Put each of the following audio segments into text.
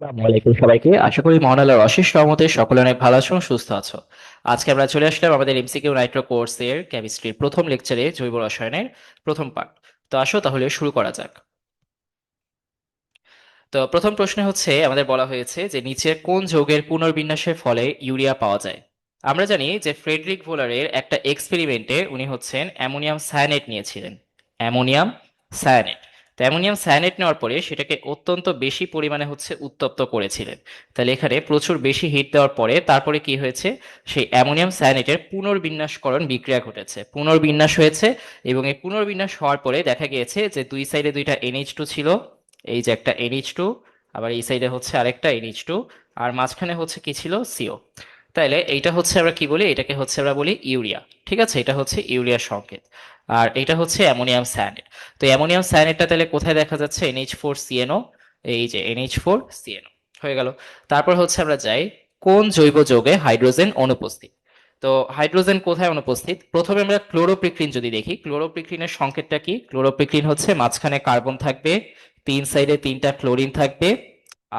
আসসালামু আলাইকুম সবাইকে। আশা করি মহান আল্লাহর অশেষ রহমতে সকলে অনেক ভালো আছো এবং সুস্থ আছো। আজকে আমরা চলে আসলাম আমাদের এমসিকিউ নাইট্রো কোর্সের কেমিস্ট্রির প্রথম লেকচারে, জৈব রসায়নের প্রথম পার্ট। তো আসো তাহলে শুরু করা যাক। তো প্রথম প্রশ্নে হচ্ছে আমাদের বলা হয়েছে যে নিচের কোন যৌগের পুনর্বিন্যাসের ফলে ইউরিয়া পাওয়া যায়। আমরা জানি যে ফ্রেডরিক ভোলারের একটা এক্সপেরিমেন্টে উনি হচ্ছেন অ্যামোনিয়াম সায়ানেট নিয়েছিলেন। Ammonium cyanate. তো অ্যামোনিয়াম সায়ানেট নেওয়ার পরে সেটাকে অত্যন্ত বেশি পরিমাণে হচ্ছে উত্তপ্ত করেছিলেন। তাহলে এখানে প্রচুর বেশি হিট দেওয়ার পরে তারপরে কি হয়েছে, সেই অ্যামোনিয়াম সায়ানেটের পুনর্বিন্যাসকরণ বিক্রিয়া ঘটেছে, পুনর্বিন্যাস হয়েছে। এবং এই পুনর্বিন্যাস হওয়ার পরে দেখা গিয়েছে যে দুই সাইডে দুইটা NH2 ছিল। এই যে একটা NH2, আবার এই সাইডে হচ্ছে আরেকটা NH2, আর মাঝখানে হচ্ছে কি ছিল, CO। তাইলে এইটা হচ্ছে আমরা কি বলি, এটাকে হচ্ছে আমরা বলি ইউরিয়া। ঠিক আছে, এটা হচ্ছে ইউরিয়ার সংকেত। আর এটা হচ্ছে অ্যামোনিয়াম সায়ানেট। তো অ্যামোনিয়াম সায়ানেটটা তাহলে কোথায় দেখা যাচ্ছে, NH4CNO। এই যে NH4CNO হয়ে গেল। তারপর হচ্ছে আমরা যাই কোন জৈব যৌগে হাইড্রোজেন অনুপস্থিত। তো হাইড্রোজেন কোথায় অনুপস্থিত, প্রথমে আমরা ক্লোরোপ্রিক্লিন যদি দেখি, ক্লোরোপ্রিক্লিনের সংকেতটা কি, ক্লোরোপ্রিক্লিন হচ্ছে মাঝখানে কার্বন থাকবে, তিন সাইডে তিনটা ক্লোরিন থাকবে,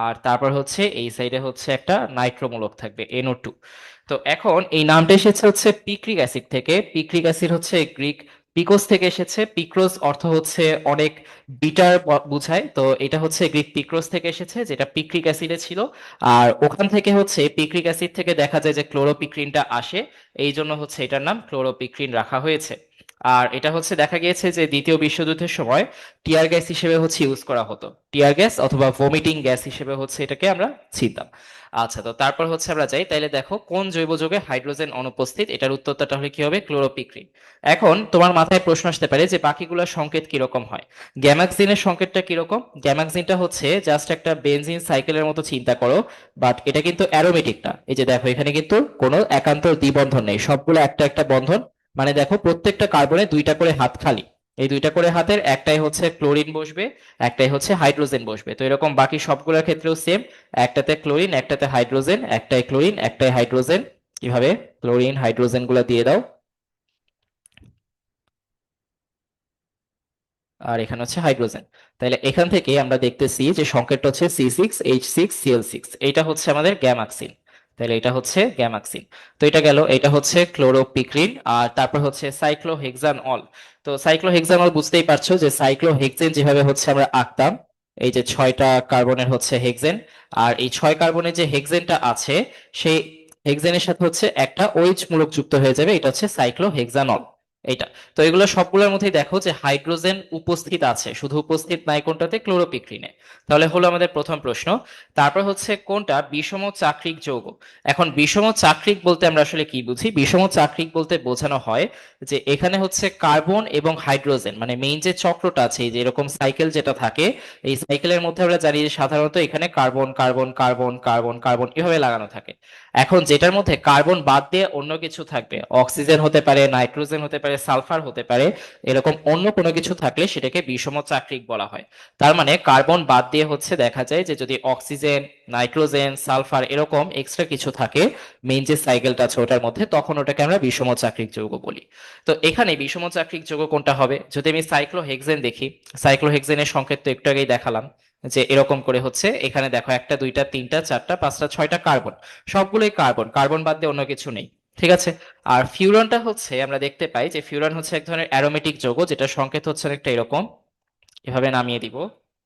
আর তারপর হচ্ছে এই সাইডে হচ্ছে একটা নাইট্রোমূলক থাকবে, NO2। তো এখন এই নামটা এসেছে হচ্ছে পিক্রিক অ্যাসিড থেকে। পিক্রিক অ্যাসিড হচ্ছে গ্রিক পিকোস থেকে এসেছে। পিক্রোস অর্থ হচ্ছে অনেক বিটার বুঝায়, তো এটা হচ্ছে গ্রিক পিক্রোস থেকে এসেছে, যেটা পিক্রিক অ্যাসিডে ছিল। আর ওখান থেকে হচ্ছে পিক্রিক অ্যাসিড থেকে দেখা যায় যে ক্লোরোপিক্রিনটা আসে, এই জন্য হচ্ছে এটার নাম ক্লোরোপিক্রিন রাখা হয়েছে। আর এটা হচ্ছে দেখা গিয়েছে যে দ্বিতীয় বিশ্বযুদ্ধের সময় টিয়ার গ্যাস হিসেবে হচ্ছে ইউজ করা হতো, টিয়ার গ্যাস অথবা ভমিটিং গ্যাস হিসেবে হচ্ছে এটাকে আমরা চিনতাম। আচ্ছা, তো তারপর হচ্ছে আমরা যাই, তাইলে দেখো কোন জৈব যৌগে হাইড্রোজেন অনুপস্থিত, এটার উত্তরটা তাহলে কি হবে, ক্লোরোপিক্রিন। এখন তোমার মাথায় প্রশ্ন আসতে পারে যে বাকিগুলোর সংকেত কিরকম হয়। গ্যামাক্সিনের সংকেতটা কিরকম, গ্যামাক্সিনটা হচ্ছে জাস্ট একটা বেনজিন সাইকেলের মতো চিন্তা করো, বাট এটা কিন্তু অ্যারোমেটিক না। এই যে দেখো এখানে কিন্তু কোনো একান্ত দ্বিবন্ধন নেই, সবগুলো একটা একটা বন্ধন। মানে দেখো প্রত্যেকটা কার্বনে দুইটা করে হাত খালি, এই দুইটা করে হাতের একটাই হচ্ছে ক্লোরিন বসবে, একটাই হচ্ছে হাইড্রোজেন বসবে। তো এরকম বাকি সবগুলোর ক্ষেত্রেও সেম, একটাতে ক্লোরিন একটাতে হাইড্রোজেন, একটাই ক্লোরিন একটাই হাইড্রোজেন। কিভাবে ক্লোরিন হাইড্রোজেন গুলা দিয়ে দাও, আর এখানে হচ্ছে হাইড্রোজেন। তাহলে এখান থেকে আমরা দেখতেছি যে সংকেতটা হচ্ছে C6H6Cl6, এইটা হচ্ছে আমাদের গ্যামাক্সিন। তাহলে এটা হচ্ছে গ্যামাক্সিন। তো এটা গেল, এটা হচ্ছে ক্লোরোপিক্রিন। আর তারপর হচ্ছে সাইক্লোহেক্সানল। তো সাইক্লোহেক্সানল বুঝতেই পারছো যে সাইক্লোহেক্সেন যেভাবে হচ্ছে আমরা আঁকতাম, এই যে ছয়টা কার্বনের হচ্ছে হেক্সেন, আর এই ছয় কার্বনের যে হেক্সেনটা আছে, সেই হেক্সেনের সাথে হচ্ছে একটা OH মূলক যুক্ত হয়ে যাবে, এটা হচ্ছে সাইক্লোহেক্সানল। এটা। তো এগুলো সবগুলোর মধ্যেই দেখো যে হাইড্রোজেন উপস্থিত আছে, শুধু উপস্থিত নাই কোনটাতে, ক্লোরোপিক্রিনে। তাহলে হলো আমাদের প্রথম প্রশ্ন। তারপর হচ্ছে কোনটা বিষম চাক্রিক যৌগ। এখন বিষম চাক্রিক বলতে আমরা আসলে কি বুঝি, বিষম চাক্রিক বলতে বোঝানো হয় যে এখানে হচ্ছে কার্বন এবং হাইড্রোজেন, মানে মেইন যে চক্রটা আছে, এই যে এরকম সাইকেল যেটা থাকে, এই সাইকেলের মধ্যে আমরা জানি যে সাধারণত এখানে carbon carbon carbon carbon carbon এভাবে লাগানো থাকে। এখন যেটার মধ্যে কার্বন বাদ দিয়ে অন্য কিছু থাকবে, অক্সিজেন হতে পারে, নাইট্রোজেন হতে পারে, সালফার হতে পারে, এরকম অন্য কোনো কিছু থাকলে সেটাকে বিষম চাক্রিক বলা হয়। তার মানে কার্বন বাদ দিয়ে হচ্ছে দেখা যায় যে যদি অক্সিজেন, নাইট্রোজেন, সালফার এরকম এক্সট্রা কিছু থাকে মেইন যে সাইকেলটা আছে ওটার মধ্যে, তখন ওটাকে আমরা বিষম চাক্রিক যৌগ বলি। তো এখানে বিষম চাক্রিক যৌগ কোনটা হবে, যদি আমি সাইক্লোহেক্সেন দেখি, সাইক্লোহেক্সেনের সংকেত তো একটু আগেই দেখালাম, যে এরকম করে হচ্ছে এখানে দেখো একটা দুইটা তিনটা চারটা পাঁচটা ছয়টা কার্বন, সবগুলোই কার্বন, কার্বন বাদ দিয়ে অন্য কিছু নেই। ঠিক আছে। আর ফিউরনটা হচ্ছে আমরা দেখতে পাই যে ফিউরান হচ্ছে এক ধরনের অ্যারোমেটিক যৌগ, যেটা সংকেত হচ্ছে অনেকটা এরকম, এভাবে নামিয়ে দিব,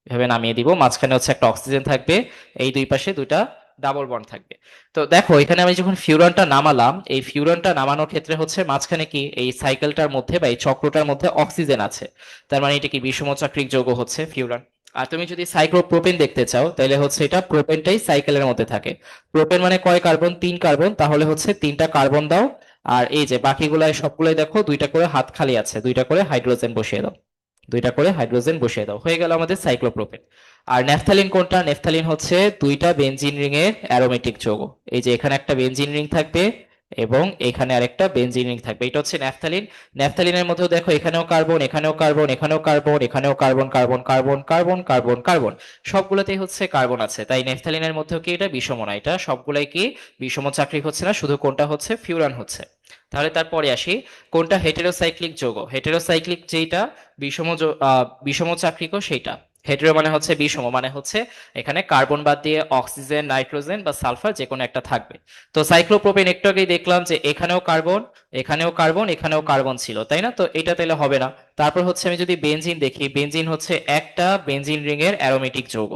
এভাবে নামিয়ে দিব, মাঝখানে হচ্ছে একটা অক্সিজেন থাকবে, এই দুই পাশে দুইটা ডাবল বন্ড থাকবে। তো দেখো এখানে আমি যখন ফিউরনটা নামালাম, এই ফিউরনটা নামানোর ক্ষেত্রে হচ্ছে মাঝখানে কি এই সাইকেলটার মধ্যে বা এই চক্রটার মধ্যে অক্সিজেন আছে, তার মানে এটা কি বিষমচাক্রিক যৌগ হচ্ছে ফিউরান। আর তুমি যদি সাইক্লোপ্রোপেন দেখতে চাও তাহলে হচ্ছে এটা প্রোপেনটাই সাইকেলের মধ্যে থাকে। প্রোপেন মানে কয় কার্বন, তিন কার্বন, তাহলে হচ্ছে তিনটা কার্বন দাও। আর এই যে বাকিগুলাই সবগুলাই দেখো দুইটা করে হাত খালি আছে, দুইটা করে হাইড্রোজেন বসিয়ে দাও, দুইটা করে হাইড্রোজেন বসিয়ে দাও, হয়ে গেল আমাদের সাইক্লোপ্রোপেন। আর ন্যাফথালিন কোনটা, ন্যাফথালিন হচ্ছে দুইটা বেনজিন রিং এর অ্যারোমেটিক যৌগ। এই যে এখানে একটা বেনজিন রিং থাকবে এবং এখানে আরেকটা বেনজিন রিং থাকবে, এটা হচ্ছে ন্যাফথালিন। ন্যাফথালিনের মধ্যেও দেখো এখানেও কার্বন, এখানেও কার্বন, এখানেও কার্বন, এখানেও carbon, carbon carbon carbon carbon carbon, সবগুলোতেই হচ্ছে কার্বন আছে, তাই ন্যাফথালিনের মধ্যেও কি এটা বিষম না, এটা সবগুলাই কি বিষম চাকরিক হচ্ছে না, শুধু কোনটা হচ্ছে ফিউরান হচ্ছে। তাহলে তারপরে আসি কোনটা হেটেরোসাইক্লিক যৌগ, হেটেরোসাইক্লিক যেটা বিষম চাকরিকও সেইটা। হেটেরো মানে হচ্ছে বিষম, মানে হচ্ছে এখানে কার্বন বাদ দিয়ে অক্সিজেন, নাইট্রোজেন বা সালফার যে কোনো একটা থাকবে। তো সাইক্লোপ্রোপেন একটু আগেই দেখলাম যে এখানেও কার্বন, এখানেও কার্বন, এখানেও কার্বন ছিল, তাই না? তো এটা তাহলে হবে না। তারপর হচ্ছে আমি যদি বেনজিন দেখি, বেনজিন হচ্ছে একটা বেনজিন রিং এর অ্যারোমেটিক যৌগ।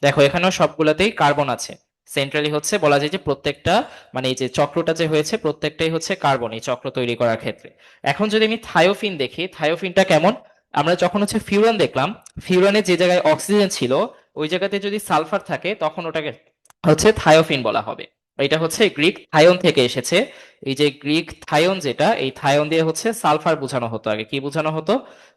দেখো এখানেও সবগুলোতেই কার্বন আছে। সেন্ট্রালি হচ্ছে বলা যায় যে প্রত্যেকটা, মানে এই যে চক্রটা যে হয়েছে প্রত্যেকটাই হচ্ছে কার্বন এই চক্র তৈরি করার ক্ষেত্রে। এখন যদি আমি থায়োফিন দেখি, থায়োফিনটা কেমন? আমরা যখন হচ্ছে ফিউরান দেখলাম, ফিউরানে যে জায়গায় অক্সিজেন ছিল ওই জায়গাতে যদি সালফার থাকে তখন ওটাকে হচ্ছে থায়োফিন বলা হবে। এটা হচ্ছে গ্রিক থায়োন থেকে এসেছে। এই যে গ্রিক থায়োন, যেটা এই থায়োন দিয়ে হচ্ছে সালফার বোঝানো হতো, আগে কি বোঝানো হতো?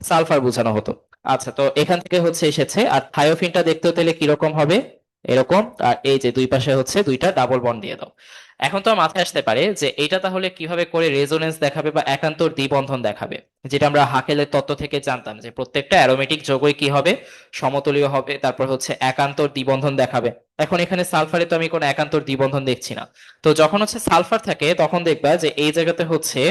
সালফার বোঝানো হতো। আচ্ছা, তো এখান থেকে হচ্ছে এসেছে। আর থায়োফিনটা দেখতেও তাহলে কিরকম হবে? এরকম। আর এই যে দুই পাশে হচ্ছে দুইটা ডাবল বন্ড দিয়ে দাও। এখন তো মাথায় আসতে পারে যে এটা তাহলে কিভাবে করে রেজোনেন্স দেখাবে বা একান্তর দ্বিবন্ধন দেখাবে, যেটা আমরা হাকেলের তত্ত্ব থেকে জানতাম যে প্রত্যেকটা অ্যারোমেটিক যৌগই কি হবে? সমতলীয় হবে, তারপর হচ্ছে একান্তর দ্বিবন্ধন দেখাবে। এখন এখানে সালফারে তো আমি কোনো একান্তর দ্বিবন্ধন দেখছি না। তো যখন হচ্ছে সালফার থাকে তখন দেখবা যে এই জায়গাতে হচ্ছে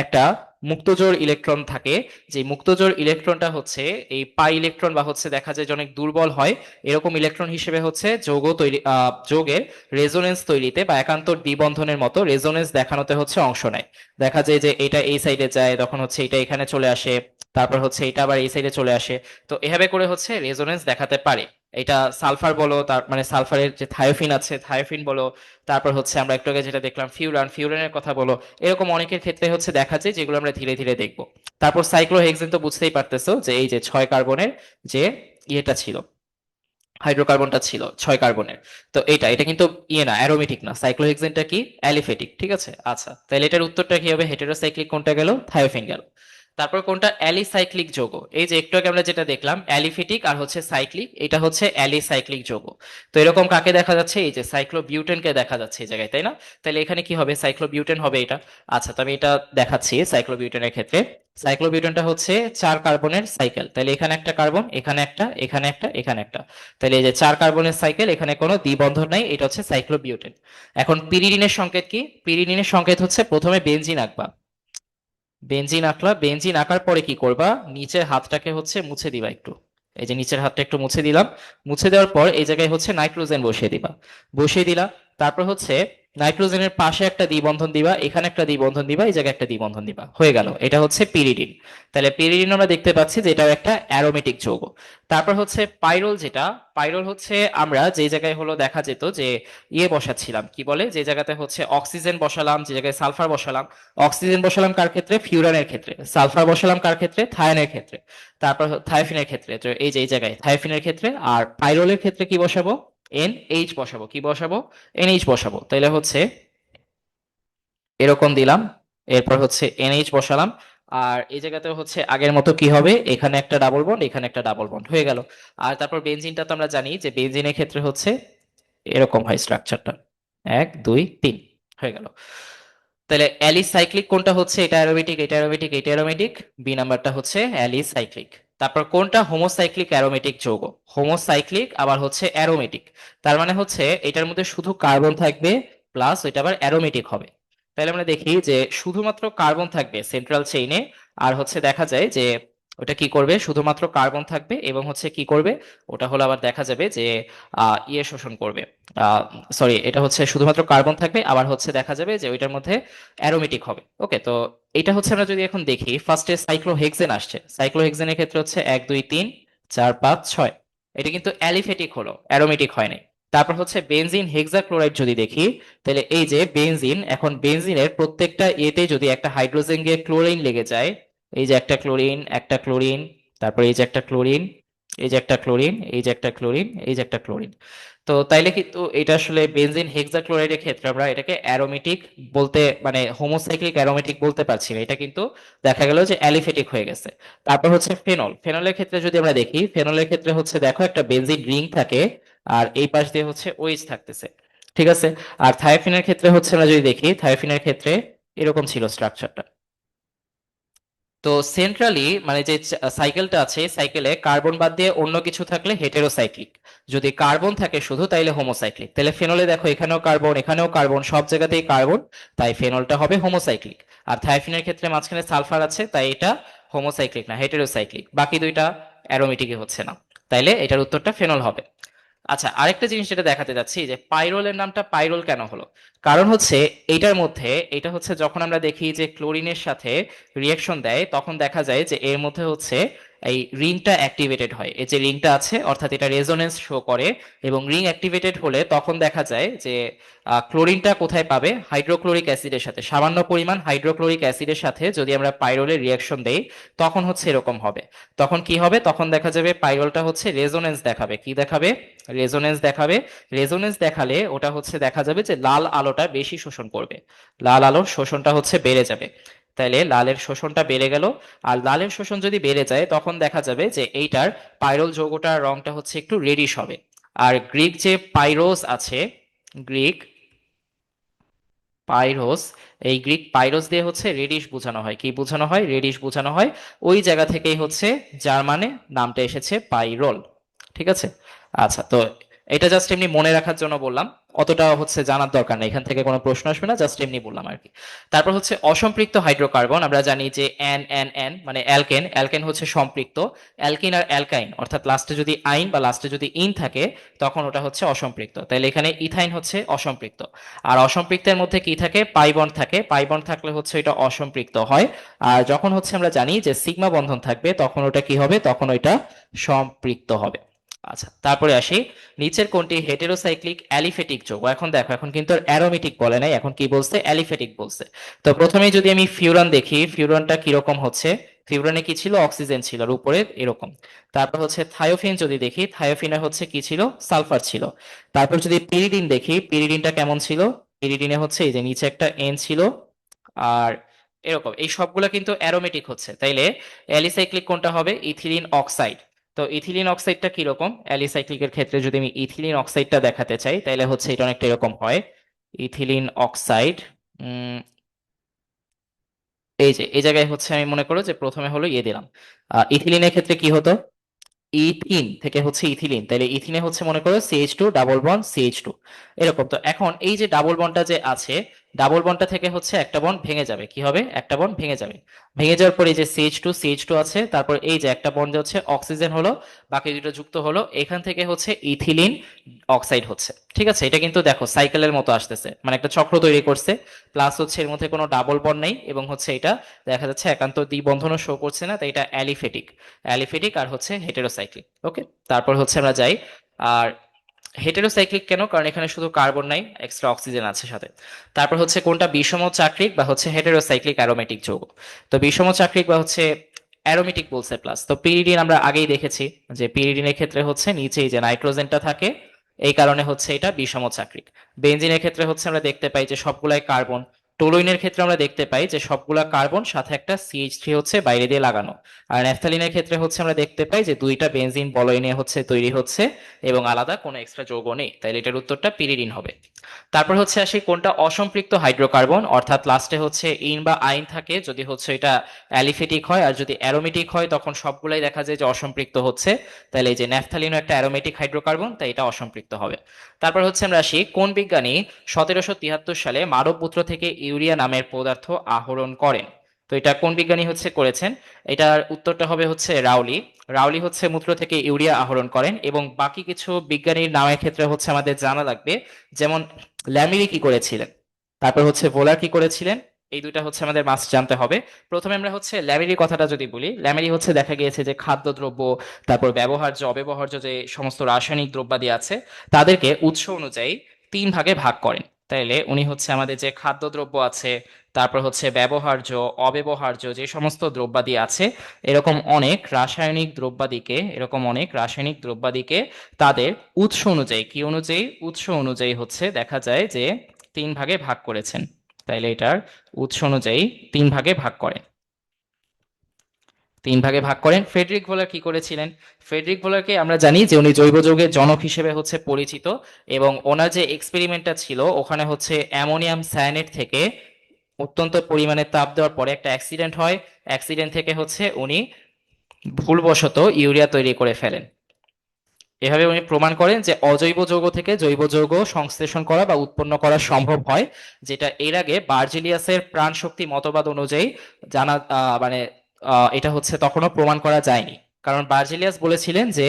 একটা মুক্তজোড় ইলেকট্রন থাকে। যে মুক্তজোড় ইলেকট্রনটা হচ্ছে এই পাই ইলেকট্রন বা হচ্ছে দেখা যায় যে অনেক দুর্বল হয়, এরকম ইলেকট্রন হিসেবে হচ্ছে যৌগ তৈরি, যৌগের রেজোনেন্স তৈরিতে বা একান্তর দ্বিবন্ধনের মতো রেজোনেন্স দেখানোতে হচ্ছে অংশ নেয়। দেখা যায় যে এটা এই সাইডে যায়, তখন হচ্ছে এটা এখানে চলে আসে, তারপর হচ্ছে এটা আবার এই সাইডে চলে আসে। তো এভাবে করে হচ্ছে রেজোনেন্স দেখাতে পারে। এটা সালফার বলো, তার মানে সালফারের যে থায়োফিন আছে থায়োফিন বলো, তারপর হচ্ছে আমরা একটু আগে যেটা দেখলাম ফিউরান, ফিউরানের কথা বলো, এরকম অনেকের ক্ষেত্রে হচ্ছে দেখা যায়, যেগুলো আমরা ধীরে ধীরে দেখবো। তারপর সাইক্লোহেক্সেন তো বুঝতেই পারতেছো যে এই যে 6 কার্বনের যে ইয়েটা ছিল, হাইড্রোকার্বনটা ছিল 6 কার্বনের। তো এটা কিন্তু ইয়ে না, অ্যারোমেটিক না। সাইক্লোহেক্সেনটা কি? অ্যালিফেটিক, ঠিক আছে। আচ্ছা, তাহলে এটার উত্তরটা কি হবে? হেটেরোসাইক্লিক কোনটা গেল? থায়োফিন গেল। তারপর কোনটা? অ্যালিসাইক্লিক যৌগ। এই যে একটু আগে আমরা যেটা দেখলাম অ্যালিফেটিক আর হচ্ছে সাইক্লিক, এটা হচ্ছে অ্যালিসাইক্লিক যৌগ। তো এরকম কাকে দেখা যাচ্ছে? এই যে সাইক্লোবিউটেনকে দেখা যাচ্ছে এই জায়গায়, তাই না? তাহলে এখানে কি হবে? সাইক্লোবিউটেন হবে এটা। আচ্ছা, তো আমি এটা দেখাচ্ছি সাইক্লোবিউটেনের ক্ষেত্রে। সাইক্লোবিউটেনটা হচ্ছে 4 কার্বনের সাইকেল। তাহলে এখানে একটা কার্বন, এখানে একটা, এখানে একটা, এখানে একটা। তাহলে এই যে 4 কার্বনের সাইকেল, এখানে কোনো দ্বিবন্ধন নাই, এটা হচ্ছে সাইক্লোবিউটেন। এখন পিরিডিনের সংকেত কি? পিরিডিনের সংকেত হচ্ছে প্রথমে বেনজিন আঁকবা। বেনজিন আঁকলা, বেনজিন আঁকার পরে কি করবা? নিচের হাতটাকে হচ্ছে মুছে দিবা একটু। এই যে নিচের হাতটা একটু মুছে দিলাম। মুছে দেওয়ার পর এই জায়গায় হচ্ছে নাইট্রোজেন বসিয়ে দিবা। বসিয়ে দিলা। তারপর হচ্ছে নাইট্রোজেনের পাশে একটা দ্বিবন্ধন দিবা, এখানে একটা দ্বিবন্ধন দিবা, এই জায়গায় একটা দ্বিবন্ধন দিবা, হয়ে গেল। এটা হচ্ছে পিরিডিন। তাহলে পিরিডিন আমরা দেখতে পাচ্ছি যে এটাও একটা অ্যারোমেটিক যৌগ। তারপর হচ্ছে পাইরোল, যেটা পাইরোল হচ্ছে আমরা যে জায়গায় হলো দেখা যেত যে ইয়ে বসাচ্ছিলাম, কি বলে, যে জায়গাতে হচ্ছে অক্সিজেন বসালাম, যে জায়গায় সালফার বসালাম। অক্সিজেন বসালাম কার ক্ষেত্রে? ফিউরানের ক্ষেত্রে। সালফার বসালাম কার ক্ষেত্রে? থায়ানের ক্ষেত্রে। তারপর থায়োফিনের ক্ষেত্রে, তো এই যে এই জায়গায় থায়োফিনের ক্ষেত্রে। আর পাইরোলের ক্ষেত্রে কি বসাবো? NH বসাবো। কি বসাবো? NH বসাবো। তাইলে হচ্ছে এরকম দিলাম। এরপর হচ্ছে NH বসালাম। আর এই জায়গাতে হচ্ছে আগের মতো কি হবে? এখানে একটা ডাবল বন্ড, এখানে একটা ডাবল বন্ড, হয়ে গেল। আর তারপর বেনজিনটা তো আমরা জানি যে বেনজিনের ক্ষেত্রে হচ্ছে এরকম হয় স্ট্রাকচারটা, 1 2 3, হয়ে গেল। তাহলে অ্যালিসাইক্লিক কোনটা হচ্ছে? এটা অ্যারোমেটিক, এটা অ্যারোমেটিক, এটা অ্যারোমেটিক। বি নাম্বারটা হচ্ছে অ্যালিসাইক্লিক। তারপর কোনটা? হোমোসাইক্লিক অ্যারোমেটিক যৌগ। হোমোসাইক্লিক আবার হচ্ছে অ্যারোমেটিক। তার মানে হচ্ছে এটার মধ্যে শুধু কার্বন থাকবে, প্লাস ওইটা আবার অ্যারোমেটিক হবে। তাহলে আমরা দেখি যে শুধুমাত্র কার্বন থাকবে সেন্ট্রাল চেইনে। আর হচ্ছে দেখা যায় যে ওটা কি করবে? শুধুমাত্র কার্বন থাকবে এবং হচ্ছে কি করবে? ওটা হলো আবার দেখা যাবে যে ইয়ে শোষণ করবে। সরি, এটা হচ্ছে শুধুমাত্র কার্বন থাকবে, আবার হচ্ছে দেখা যাবে যে ওইটার মধ্যে অ্যারোমেটিক হবে। ওকে, তো এটা হচ্ছে আমরা যদি এখন দেখি, ফার্স্টে সাইক্লোহেক্সেন আসছে। সাইক্লোহেক্সেনের ক্ষেত্রে হচ্ছে 1 2 3 4 5 6। এটা কিন্তু অ্যালিফেটিক হলো, অ্যারোমেটিক হয় নাই। তারপর হচ্ছে বেনজিন হেক্সাক্লোরাইড যদি দেখি, তাহলে এই যে বেনজিন, এখন বেনজিনের প্রত্যেকটা এতে যদি একটা হাইড্রোজেন গিয়ে ক্লোরিন লেগে যায়, এই যে একটা ক্লোরিন, একটা ক্লোরিন, তারপর এই যে একটা ক্লোরিন, এই যে একটা ক্লোরিন, এই যে একটা ক্লোরিন, এই যে একটা ক্লোরিন। তো তাইলে কিন্তু এটা আসলে বেনজিন হেক্সাক্লোরাইডের ক্ষেত্রে আমরা এটাকে অ্যারোমেটিক বলতে, মানে হোমোসাইক্লিক অ্যারোমেটিক বলতে পারছি না, এটা কিন্তু দেখা গেল যে অ্যালিফেটিক হয়ে গেছে। তারপর হচ্ছে ফেনল, ফেনলের ক্ষেত্রে যদি আমরা দেখি, ফেনলের ক্ষেত্রে হচ্ছে দেখো একটা বেনজিন রিং থাকে, আর এই পাশ দিয়ে হচ্ছে OH থাকতেছে, ঠিক আছে। আর থায়োফিনের ক্ষেত্রে হচ্ছে আমরা যদি দেখি, থায়োফিনের ক্ষেত্রে এরকম ছিল স্ট্রাকচারটা। তো সেন্ট্রালি মানে যে সাইকেলটা আছে, সাইকেলে কার্বন বাদ দিয়ে অন্য কিছু থাকলে হেটেরোসাইক্লিক, যদি কার্বন থাকে শুধু তাইলে হোমোসাইক্লিক। তাহলে ফেনলে দেখো এখানেও কার্বন, এখানেও কার্বন, সব জায়গাতেই কার্বন, তাই ফেনলটা হবে হোমোসাইক্লিক। আর থায়োফিনের ক্ষেত্রে মাঝখানে সালফার আছে, তাই এটা হোমোসাইক্লিক না, হেটেরোসাইক্লিক। বাকি দুইটা অ্যারোমেটিকই হচ্ছে না। তাইলে এটার উত্তরটা ফেনল হবে। আচ্ছা, আরেকটা জিনিস যেটা দেখাতে যাচ্ছি যে পাইরোলের নামটা পাইরোল কেন হলো, কারণ হচ্ছে এইটার মধ্যে, এটা হচ্ছে যখন আমরা দেখি যে ক্লোরিনের সাথে রিয়াকশন দেয় তখন দেখা যায় যে এর মধ্যে হচ্ছে এই রিংটা অ্যাক্টিভেটেড হয়, এই যে রিংটা আছে অর্থাৎ এটা রেজোনেন্স শো করে, এবং রিং অ্যাক্টিভেটেড হলে তখন দেখা যায় যে ক্লোরিনটা কোথায় পাবে, হাইড্রোক্লোরিক অ্যাসিডের সাথে, সামান্য পরিমাণ হাইড্রোক্লোরিক অ্যাসিডের সাথে যদি আমরা পাইরোলের রিয়াকশন দেই তখন হচ্ছে এরকম হবে। তখন কি হবে, তখন দেখা যাবে পাইরোলটা হচ্ছে রেজোনেন্স দেখাবে, কি দেখাবে, রেজোনেন্স দেখাবে। রেজোনেন্স দেখালে ওটা হচ্ছে দেখা যাবে যে লাল আলোটা বেশি শোষণ করবে, লাল আলোর শোষণটা হচ্ছে বেড়ে যাবে। তাইলে লালের শোষণটা বেড়ে গেল, আর লালের শোষণ যদি বেড়ে যায় তখন দেখা যাবে যে এইটার পাইরোল যৌগটার রংটা হচ্ছে একটু রেডিশ হবে। আর গ্রিক যে পাইরোস আছে, গ্রিক পাইরোস, এই গ্রিক পাইরোস দিয়ে হচ্ছে রেডিশ বোঝানো হয়, কি বোঝানো হয়, রেডিশ বোঝানো হয়। ওই জায়গা থেকেই হচ্ছে জার্মানে নামটা এসেছে পাইরোল। ঠিক আছে। আচ্ছা, তো এটা জাস্ট এমনি মনে রাখার জন্য বললাম, অতটা হচ্ছে জানার দরকার নেই, এখান থেকে কোনো প্রশ্ন আসবে না, জাস্ট এমনি বললাম আর কি। তারপর হচ্ছে অসম্পৃক্ত হাইড্রোকার্বন, আমরা জানি যে এন এন এন মানে অ্যালকেন, অ্যালকেন হচ্ছে সম্পৃক্ত। অ্যালকিন আর অ্যালকাইন অর্থাৎ লাস্টে যদি আইন বা লাস্টে যদি ইন থাকে তখন ওটা হচ্ছে অসম্পৃক্ত, তাহলে এখানে ইথাইন হচ্ছে অসম্পৃক্ত। আর অসম্পৃক্তের মধ্যে কি থাকে, পাই বন্ড থাকে, পাই বন্ড থাকলে হচ্ছে এটা অসম্পৃক্ত হয়। আর যখন হচ্ছে আমরা জানি যে সিগমা বন্ধন থাকবে তখন ওটা কি হবে, তখন ওইটা সম্পৃক্ত হবে। আচ্ছা, তারপরে আসি, নিচের কোনটি হেটেরোসাইক্লিক অ্যালিফেটিক যৌগ, এখন দেখো এখন কিন্তু অ্যারোমেটিক বলে নাই, এখন কি বলছে, অ্যালিফেটিক বলছে। তো প্রথমেই যদি আমি ফিউরান দেখি, ফিউরানটা কিরকম হচ্ছে, ফিউরানে কি ছিল, অক্সিজেন ছিল আর উপরে এরকম। তারপর হচ্ছে থায়োফিন যদি দেখি, থায়োফিনে হচ্ছে কি ছিল, সালফার ছিল। তারপর যদি পিরিডিন দেখি, পিরিডিনটা কেমন ছিল, পিরিডিনে হচ্ছে এই যে নিচে একটা এন ছিল, আর এরকম, এই সবগুলা কিন্তু অ্যারোমেটিক হচ্ছে, তাইলে অ্যালিসাইক্লিক কোনটা হবে, ইথিলিন অক্সাইড। তো ইথিলিন অক্সাইডটা কিরকম, অ্যালিসাইক্লিকের ক্ষেত্রে যদি আমি ইথিলিন অক্সাইডটা দেখাতে চাই তাহলে হচ্ছে এটা অনেকটা এরকম হয়, ইথিলিন অক্সাইড। উম এই যে এই জায়গায় হচ্ছে আমি মনে করো যে প্রথমে হলো ইয়ে দিলাম, ইথিলিনের ক্ষেত্রে কি হতো, ইথিন থেকে হচ্ছে ইথিলিন, তাহলে ইথিনে হচ্ছে মনে করো CH2 ডাবল বন্ড CH2, এরকম। তো এখন এই যে ডাবল বন্ডটা যে আছে, ডাবল বন্ডটা থেকে হচ্ছে একটা বন্ড ভেঙে যাবে, কি হবে, একটা বন্ড ভেঙে যাবে। ভেঙে যাওয়ার পরে এই যে CH2 আছে, তারপর এই যে একটা বন্ড হচ্ছে অক্সিজেন হলো, বাকি দুটো যুক্ত হলো, এখান থেকে হচ্ছে ইথিলিন অক্সাইড হচ্ছে। ঠিক আছে, এটা কিন্তু দেখো সাইকেলের মতো আসতেছে, মানে একটা চক্র তৈরি করছে, প্লাস হচ্ছে এর মধ্যে কোনো ডাবল বন্ড নেই, এবং হচ্ছে এটা দেখা যাচ্ছে একান্ত দ্বিবন্ধনও শো করছে না, তাই এটা অ্যালিফেটিক, অ্যালিফেটিক আর হচ্ছে হেটেরোসাইক্লিক। ওকে, তারপর হচ্ছে আমরা যাই, আর হেটেরোসাইক্লিক কেন, কারণ এখানে শুধু কার্বন নাই, এক্সট্রা অক্সিজেন আছে সাথে। তারপর হচ্ছে কোনটা বিষম চাক্রিক বা হচ্ছে হেটেরোসাইক্লিক অ্যারোমেটিক যৌগ, তো বিষম চাক্রিক বা হচ্ছে অ্যারোমেটিক বলছে প্লাস, তো পিরিডিন আমরা আগেই দেখেছি যে পিরিডিনের ক্ষেত্রে হচ্ছে নিচেই যে নাইট্রোজেনটা থাকে, এই কারণে হচ্ছে এটা বিষম চাক্রিক। বেনজিনের ক্ষেত্রে হচ্ছে আমরা দেখতে পাই যে সবগুলাই কার্বন। টোলুইনের ক্ষেত্রে আমরা দেখতে পাই যে সবগুলা কার্বন সাথে একটা CH3 হচ্ছে বাইরে দিয়ে লাগানো। আর ন্যাফথালিনের ক্ষেত্রে হচ্ছে আমরা দেখতে পাই যে দুইটা বেনজিন বলয় হচ্ছে তৈরি হচ্ছে, এবং আলাদা কোনো এক্সট্রা যৌগ নেই, তাইলে এটার উত্তরটা পিরিডিন হবে। তারপর হচ্ছে আসি কোনটা অসম্পৃক্ত হাইড্রোকার্বন, অর্থাৎ লাস্টে হচ্ছে ইন বা আইন থাকে, যদি হচ্ছে এটা অ্যালিফেটিক হয়, আর যদি অ্যারোমেটিক হয় তখন সবগুলাই দেখা যায় যে অসম্পৃক্ত হচ্ছে, তাহলে এই যে ন্যাফথালিনও একটা অ্যারোমেটিক হাইড্রোকার্বন, তাই এটা অসম্পৃক্ত হবে। তারপর হচ্ছে আমরা আসি কোন বিজ্ঞানী 1773 সালে মানবমূত্র থেকে ইউরিয়া নামের পদার্থ আহরণ করেন, তো এটা কোন বিজ্ঞানী হচ্ছে করেছেন, এটার উত্তরটা হবে হচ্ছে রাউলি। রাউলি হচ্ছে মূত্র থেকে ইউরিয়া আহরণ করেন, এবং বাকি কিছু বিজ্ঞানীর নামের ক্ষেত্রে হচ্ছে আমাদের জানা লাগবে, যেমন ল্যামিরি কি করেছিলেন, তারপর হচ্ছে ভোলার কি করেছিলেন, এই দুইটা হচ্ছে আমাদের মাস্ট জানতে হবে। প্রথমে আমরা হচ্ছে ল্যামিরি কথাটা যদি বলি, ল্যামিরি হচ্ছে দেখা গিয়েছে যে খাদ্যদ্রব্য, তারপর ব্যবহার্য অব্যবহার্য যে সমস্ত রাসায়নিক দ্রব্যাদি আছে তাদেরকে উৎস অনুযায়ী 3 ভাগে ভাগ করেন। তাইলে উনি হচ্ছে আমাদের যে খাদ্যদ্রব্য আছে, তারপর হচ্ছে ব্যবহার্য অব্যবহার্য যে সমস্ত দ্রব্যাদি আছে, এরকম অনেক রাসায়নিক দ্রব্যাদিকে তাদের উৎস অনুযায়ী, কি অনুযায়ী, উৎস অনুযায়ী হচ্ছে দেখা যায় যে 3 ভাগে ভাগ করেছেন। তাইলে এটার উৎস অনুযায়ী 3 ভাগে ভাগ করেন, 3 ভাগে ভাগ করেন। ফ্রেডরিক ভোলার কি করেছিলেন, ফ্রেডরিক ভোলারকে আমরা জানি যে উনি জৈব যৌগের জনক হিসেবে হচ্ছে পরিচিত, এবং ওনার যে এক্সপেরিমেন্টটা ছিল ওখানে হচ্ছে অ্যামোনিয়াম সায়ানেট থেকে অত্যন্ত পরিমাণে তাপ দেওয়ার পরে একটা অ্যাক্সিডেন্ট হয়, অ্যাক্সিডেন্ট থেকে হচ্ছে উনি ভুলবশত ইউরিয়া তৈরি করে ফেলেন। এভাবে উনি প্রমাণ করেন যে অজৈব যৌগ থেকে জৈব যৌগ সংশ্লেষণ করা বা উৎপন্ন করা সম্ভব হয়, যেটা এর আগে বার্জিলিয়াসের প্রাণশক্তি মতবাদ অনুযায়ী জানা মানে এটা হচ্ছে তখনও প্রমাণ করা যায়নি। কারণ বার্জেলিয়াস বলেছিলেন যে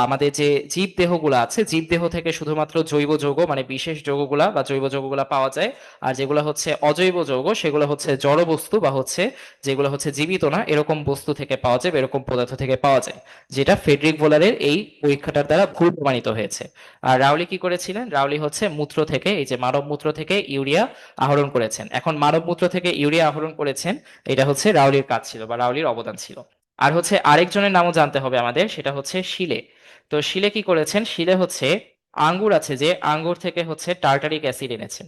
আমাদের যে জীব দেহগুলো আছে জীব দেহ থেকে শুধুমাত্র জৈব যৌগ মানে বিশেষ যৌগগুলা বা জৈব যৌগগুলা পাওয়া যায়, আর যেগুলো হচ্ছে অজৈব যৌগ সেগুলো হচ্ছে জড় বস্তু বা হচ্ছে যেগুলো হচ্ছে জীবিত না এরকম বস্তু থেকে পাওয়া যায় বা এরকম পদার্থ থেকে পাওয়া যায়, যেটা ফ্রেডরিক বোলারের এই পরীক্ষাটার দ্বারা ভুল প্রমাণিত হয়েছে। আর রাউলি কি করেছিলেন, রাউলি হচ্ছে মূত্র থেকে এই যে মানব মূত্র থেকে ইউরিয়া আহরণ করেছেন। এখন মানব মূত্র থেকে ইউরিয়া আহরণ করেছেন, এটা হচ্ছে রাউলির কাজ ছিল বা রাউলির অবদান ছিল। আর হচ্ছে আরেকজনের নামও জানতে হবে আমাদের, সেটা হচ্ছে শিলে। তো শিলে কি করেছেন, শিলে হচ্ছে আঙ্গুর আছে যে আঙ্গুর থেকে হচ্ছে টার্টারিক অ্যাসিড এনেছেন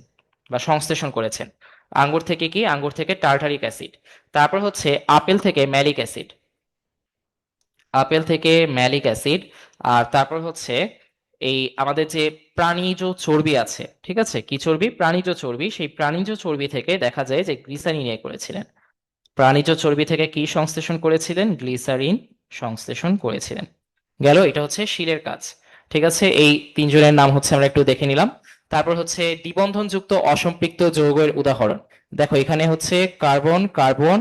বা সংশ্লেষণ করেছেন। আঙ্গুর থেকে কি, আঙ্গুর থেকে টার্টারিক অ্যাসিড। তারপর হচ্ছে আপেল থেকে ম্যালিক অ্যাসিড, আপেল থেকে ম্যালিক অ্যাসিড। আর তারপর হচ্ছে এই আমাদের যে প্রাণীজ চর্বি আছে, ঠিক আছে, কি চর্বি, প্রাণীজ চর্বি, সেই প্রাণীজ চর্বি থেকে দেখা যায় যে গ্লিসারিন এ করেছিলেন। প্রাণীজ চর্বি থেকে কি সংশ্লেষণ করেছিলেন, গ্লিসারিন সংশ্লেষণ করেছিলেন। গেল, এটা হচ্ছে শিলের কাজ। ঠিক আছে, এই তিনজনের নাম হচ্ছে আমরা একটু দেখে নিলাম। তারপর হচ্ছে দ্বিবন্ধনযুক্ত অসম্পৃক্ত যৌগের উদাহরণ। দেখো এখানে হচ্ছে কার্বন কার্বন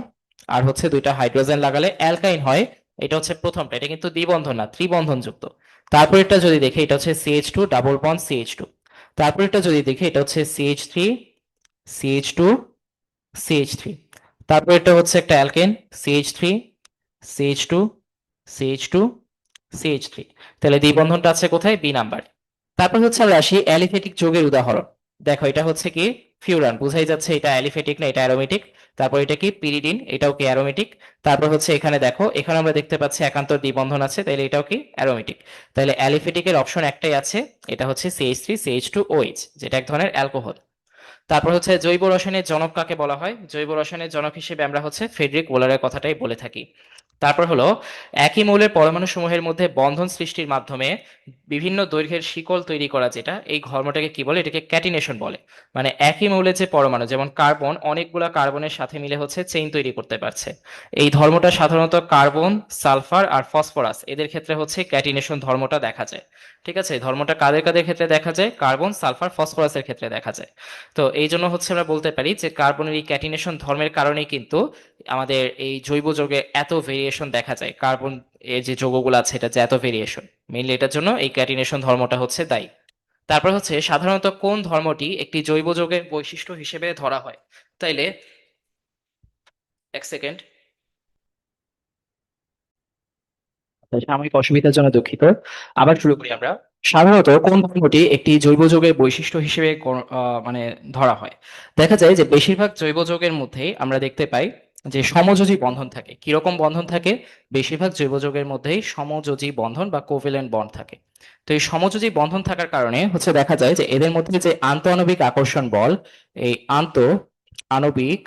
আর হচ্ছে দুইটা হাইড্রোজেন লাগালে অ্যালকাইন হয়। এটা হচ্ছে প্রথমটা, এটা কিন্তু দ্বিবন্ধন না, ত্রিবন্ধনযুক্ত। তারপর এটা যদি দেখি এটা হচ্ছে CH2 ডাবল বন্ড CH2। তারপর এটা যদি দেখি এটা হচ্ছে CH3 CH2 CH3। তারপর এটা হচ্ছে একটা alkane, CH3 CH2 CH2 CH3। তাহলে দ্বিবন্ধনটা আছে কোথায়, বি নাম্বার। তারপর হচ্ছে আমরা আসি অ্যালিফেটিক যৌগের উদাহরণ। দেখো এটা হচ্ছে কি, ফিউরান, বুঝাই যাচ্ছে এটা অ্যালিফেটিক না, এটা অ্যারোমেটিক। তারপর এটা কি, পিরিডিন, এটাও কি অ্যারোমেটিক। তারপর হচ্ছে এখানে দেখো, এখানে আমরা দেখতে পাচ্ছি একান্তর দ্বিবন্ধন আছে, তাহলে এটাও কি অ্যারোমেটিক। তাহলে অ্যালিফেটিকের অপশন একটাই আছে, এটা হচ্ছে CH3 CH2OH, যেটা এক ধরনের অ্যালকোহল। তারপর হচ্ছে জৈব রসায়নের জনক কাকে বলা হয়, জৈব রসায়নের জনক হিসেবে আমরা হচ্ছে ফ্রেডরিক ওলারের কথাটাই বলে থাকি। তারপর হলো একই মৌলের পরমাণু সমূহের মধ্যে বন্ধন সৃষ্টির মাধ্যমে বিভিন্ন দৈর্ঘ্যের শিকল তৈরি করা, যেটা এই ধর্মটাকে কি বলে, এটাকে ক্যাটিনেশন বলে। মানে একই মৌলের যে পরমাণু, যেমন কার্বন অনেকগুলা কার্বনের সাথে মিলে হচ্ছে চেইন তৈরি করতে পারছে, এই ধর্মটা সাধারণত কার্বন, সালফার আর ফসফরাস এদের ক্ষেত্রে হচ্ছে ক্যাটিনেশন ধর্মটা দেখা যায়। ঠিক আছে, এই ধর্মটা কাদের কাদের ক্ষেত্রে দেখা যায়, কার্বন, সালফার, ফসফরাসের ক্ষেত্রে দেখা যায়। তো এই জন্য হচ্ছে আমরা বলতে পারি যে কার্বনের এই ক্যাটিনেশন ধর্মের কারণেই কিন্তু আমাদের এই জৈব যৌগে এত ভেরিয়েশন দেখা যায়, কার্বন এর যে যৌগগুলো আছে এটা যে এত ভেরিয়েশন, মেইনলি এটার জন্য এই ক্যাটিনেশন ধর্মটা হচ্ছে দায়ী। তারপর হচ্ছে সাধারণত কোন ধর্মটি একটি জৈব যৌগের বৈশিষ্ট্য হিসেবে ধরা হয়। তাইলে এক সেকেন্ড, সাময়িক অসুবিধার জন্য দুঃখিত, আবার শুরু করি আমরা। সাধারণত কোন ধর্মটি একটি জৈব যৌগের বৈশিষ্ট্য হিসেবে মানে ধরা হয়। দেখা যায় যে বেশিরভাগ জৈব যৌগের মধ্যেই আমরা দেখতে পাই যে সমযোজী বন্ধন থাকে। কিরকম বন্ধন থাকে, বেশিরভাগ জৈব যৌগের মধ্যেই সমযোজী বন্ধন বা কোভ্যালেন্ট বন্ড থাকে। তো এই সমযোজী বন্ধন থাকার কারণে হচ্ছে দেখা যায় যে এদের মধ্যে যে আন্তঃআণবিক আকর্ষণ বল, এই আণবিক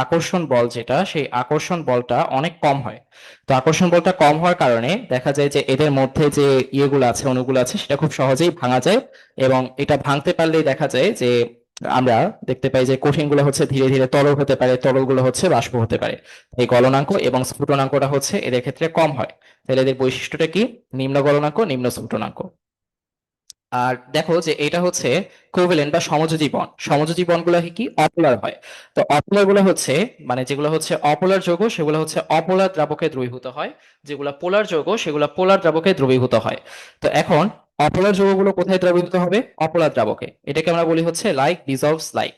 আকর্ষণ বল যেটা, সেই আকর্ষণ বলটা অনেক কম হয়। তো আকর্ষণ বলটা কম হওয়ার কারণে দেখা যায় যে এদের মধ্যে যে ইয়েগুলো আছে, অণুগুলো আছে, সেটা খুব সহজেই ভাঙা যায়। এবং এটা ভাঙতে পারলেই দেখা যায় যে আমরা দেখতে পাই যে কঠিনগুলো হচ্ছে ধীরে ধীরে তরল হতে পারে, তরলগুলো হচ্ছে বাষ্প হতে পারে। এই গলনাঙ্ক এবং স্ফুটনাঙ্কটা হচ্ছে এদের ক্ষেত্রে কম হয়। তাহলে এদের বৈশিষ্ট্যটা কি, নিম্ন গলনাঙ্ক নিম্ন স্ফুটনাঙ্ক। আর দেখো যে এটা হচ্ছে কোভ্যালেন্ট বা সমযোজী বন্ড, সমযোজী বন্ডগুলো কি অপোলার হয়। তো অপোলার গুলো হচ্ছে মানে যেগুলো হচ্ছে অপোলার যৌগ সেগুলো হচ্ছে অপোলার দ্রাবকে দ্রবীভূত হয়, যেগুলো পোলার যৌগ সেগুলো পোলার দ্রাবকে দ্রবীভূত হয়। তো এখন অপোলার যৌগগুলো কোথায় দ্রবীভূত হবে, অপোলার দ্রাবকে। এটাকে আমরা বলি হচ্ছে লাইক ডিসলভস লাইক,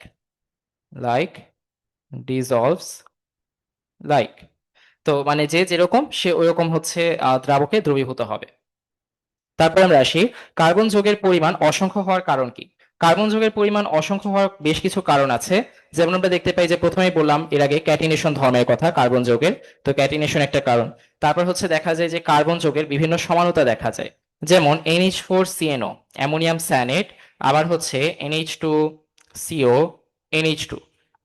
লাইক ডিসলভস লাইক। তো মানে যে যেরকম সে ওইরকম হচ্ছে দ্রাবকে দ্রবীভূত হবে। তারপর আমরা আসি কার্বন যৌগের পরিমাণ অসংখ্য হওয়ার কারণ কি। কার্বন যৌগের পরিমাণ অসংখ্য হওয়ার বেশ কিছু কারণ আছে। যেমন আমরা দেখতে পাই যে প্রথমেই বললাম এর আগে ক্যাটিনেশন ধর্মের কথা কার্বন যৌগের, তো ক্যাটিনেশন একটা কারণ। তারপর হচ্ছে দেখা যায় যে কার্বন যৌগের বিভিন্ন সমানতা দেখা যায়, যেমন NH4CNO অ্যামোনিয়াম সায়ানেট, আবার হচ্ছে NH2CO NH2।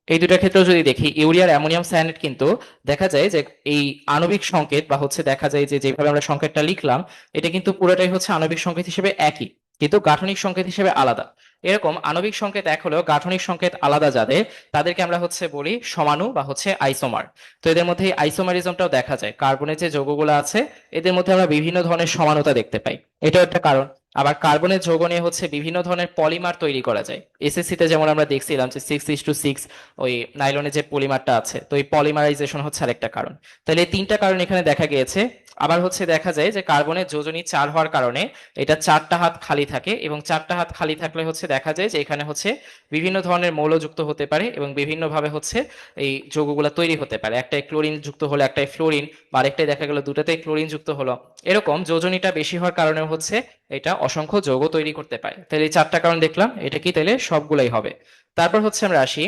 এই দুটার ক্ষেত্রেও যদি দেখি ইউরিয়ার অ্যামোনিয়াম সায়ানেট কিন্তু দেখা যায় যে এই আণবিক সংকেত বা হচ্ছে দেখা যায় যে যেভাবে আমরা সংকেতটা লিখলাম এটা কিন্তু পুরোটাই হচ্ছে আণবিক সংকেত হিসেবে একই, কিন্তু গাঠনিক সংকেত হিসেবে আলাদা। এরকম আণবিক সংকেত এক হলেও গাঠনিক সংকেত আলাদা যাদের, তাদেরকে আমরা হচ্ছে বলি সমাণু বা হচ্ছে আইসোমার। তো এদের মধ্যে এই আইসোমারিজমটাও দেখা যায়, কার্বনের যে যৌগগুলো আছে এদের মধ্যে আমরা বিভিন্ন ধরনের সমানতা দেখতে পাই, এটাও একটা কারণ। আবার কার্বনের যৌগ নিয়ে হচ্ছে বিভিন্ন ধরনের পলিমার তৈরি করা যায়। এসএসসি তে যেমন আমরা দেখছিলাম যে 6:6 ওই নাইলনের যে পলিমারটা আছে, তো এই পলিমারাইজেশন হচ্ছে আরেকটা কারণ। তাহলে এই তিনটা কারণ এখানে দেখা গিয়েছে। আবার হচ্ছে দেখা যায় যে কার্বনের যোজনী 4 হওয়ার কারণে এটা 4টা হাত খালি থাকে, এবং 4টা হাত খালি থাকলে হচ্ছে দেখা যায় যে এখানে হচ্ছে বিভিন্ন ধরনের মৌল যুক্ত হতে পারে এবং বিভিন্ন ভাবে হচ্ছে এই যৌগগুলো তৈরি হতে পারে। একটাই ক্লোরিন যুক্ত হলো, একটাই ফ্লোরিন, বা আরেকটাই দেখা গেল দুটাতেই ক্লোরিন যুক্ত হলো। এরকম যোজনীটা বেশি হওয়ার কারণে হচ্ছে এটা অসংখ্য যৌগ তৈরি করতে পারে। তাহলে এই 4টা কারণ দেখলাম, এটা কি তাহলে সবগুলাই হবে। তারপর হচ্ছে আমরা আসি,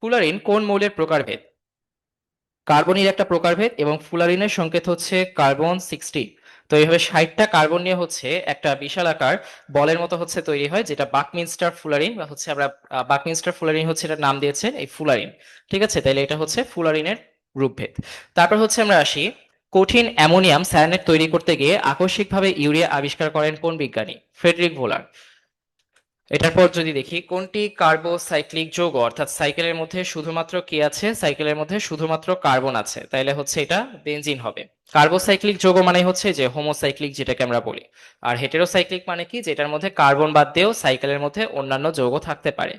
ফুলারিন কোন মৌলের প্রকারভেদ? কার্বনের একটা প্রকারভেদ এবং ফুলারিনের সংকেত হচ্ছে কার্বন 60। তো এইভাবে 60টা কার্বন নিয়ে হচ্ছে একটা বিশাল আকার বলের মতো হচ্ছে তৈরি হয়, যেটা বাকমিনস্টার ফুলারিন, বা হচ্ছে আমরা বাকমিনস্টার ফুলারিন হচ্ছে এটার নাম দিয়েছে এই ফুলারিন। ঠিক আছে, তাহলে এটা হচ্ছে ফুলারিনের রূপভেদ। তারপর হচ্ছে আমরা আসি, কঠিন অ্যামোনিয়াম সায়ানেট তৈরি করতে গিয়ে আকস্মিকভাবে ইউরিয়া আবিষ্কার করেন কোন বিজ্ঞানী? ফ্রেডরিক ভোলার। এটার পর যদি দেখি, কোনটি কার্বোসাইক্লিক যৌগ, অর্থাৎ সাইকেলের মধ্যে শুধুমাত্র কি আছে? সাইকেলের মধ্যে শুধুমাত্র কার্বন আছে, তাইলে হচ্ছে এটা বেনজিন হবে। কার্বোসাইক্লিক যৌগ মানে হচ্ছে যে হোমোসাইক্লিক যেটাকে আমরা বলি, আর হেটেরোসাইক্লিক মানে কি, যেটার মধ্যে কার্বন বাদ দিয়েও সাইকেলের মধ্যে অন্যান্য যৌগ থাকতে পারে।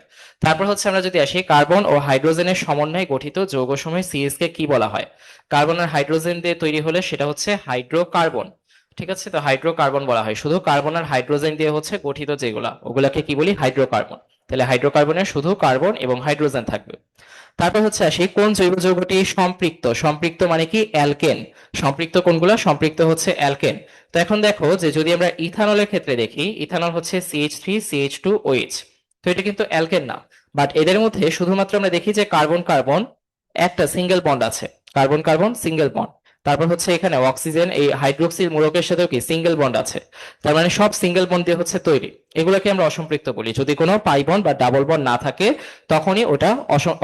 তারপর হচ্ছে আমরা যদি আসি, কার্বন ও হাইড্রোজেনের সমন্বয়ে গঠিত যৌগসমূহ সিএস কে কি বলা হয়? কার্বন আর হাইড্রোজেন দিয়ে তৈরি হলে সেটা হচ্ছে হাইড্রোকার্বন। ঠিক আছে, তো হাইড্রোকার্বন বলা হয় শুধু কার্বন আর হাইড্রোজেন দিয়ে হচ্ছে গঠিত যেগুলা, ওগুলাকে কি বলি? হাইড্রোকার্বন। তাহলে হাইড্রোকার্বনের শুধু কার্বন এবং হাইড্রোজেন থাকবে। তারপর হচ্ছে আসি, কোন জৈব যৌগটি সম্পৃক্ত? সম্পৃক্ত মানে কি? অ্যালকেন। সম্পৃক্ত কোনগুলা? সম্পৃক্ত হচ্ছে অ্যালকেন। তো এখন দেখো যে যদি আমরা ইথানলের ক্ষেত্রে দেখি, ইথানল হচ্ছে CH3CH2OH, তো এটা কিন্তু অ্যালকেন না। বাট এদের মধ্যে শুধুমাত্র আমরা দেখি যে কার্বন কার্বন একটা সিঙ্গেল বন্ড আছে, কার্বন কার্বন সিঙ্গেল বন্ড। তারপর হচ্ছে এখানে অক্সিজেন এই হাইড্রোক্সিল মূলকের সাথেও কি সিঙ্গেল বন্ড আছে। তার মানে সব সিঙ্গেল বন্ড দিয়ে হচ্ছে তৈরি। এগুলোকে আমরা অসম্পৃক্ত বলি। যদি কোনো পাই বন্ড বা ডাবল বন্ড না থাকে তখনই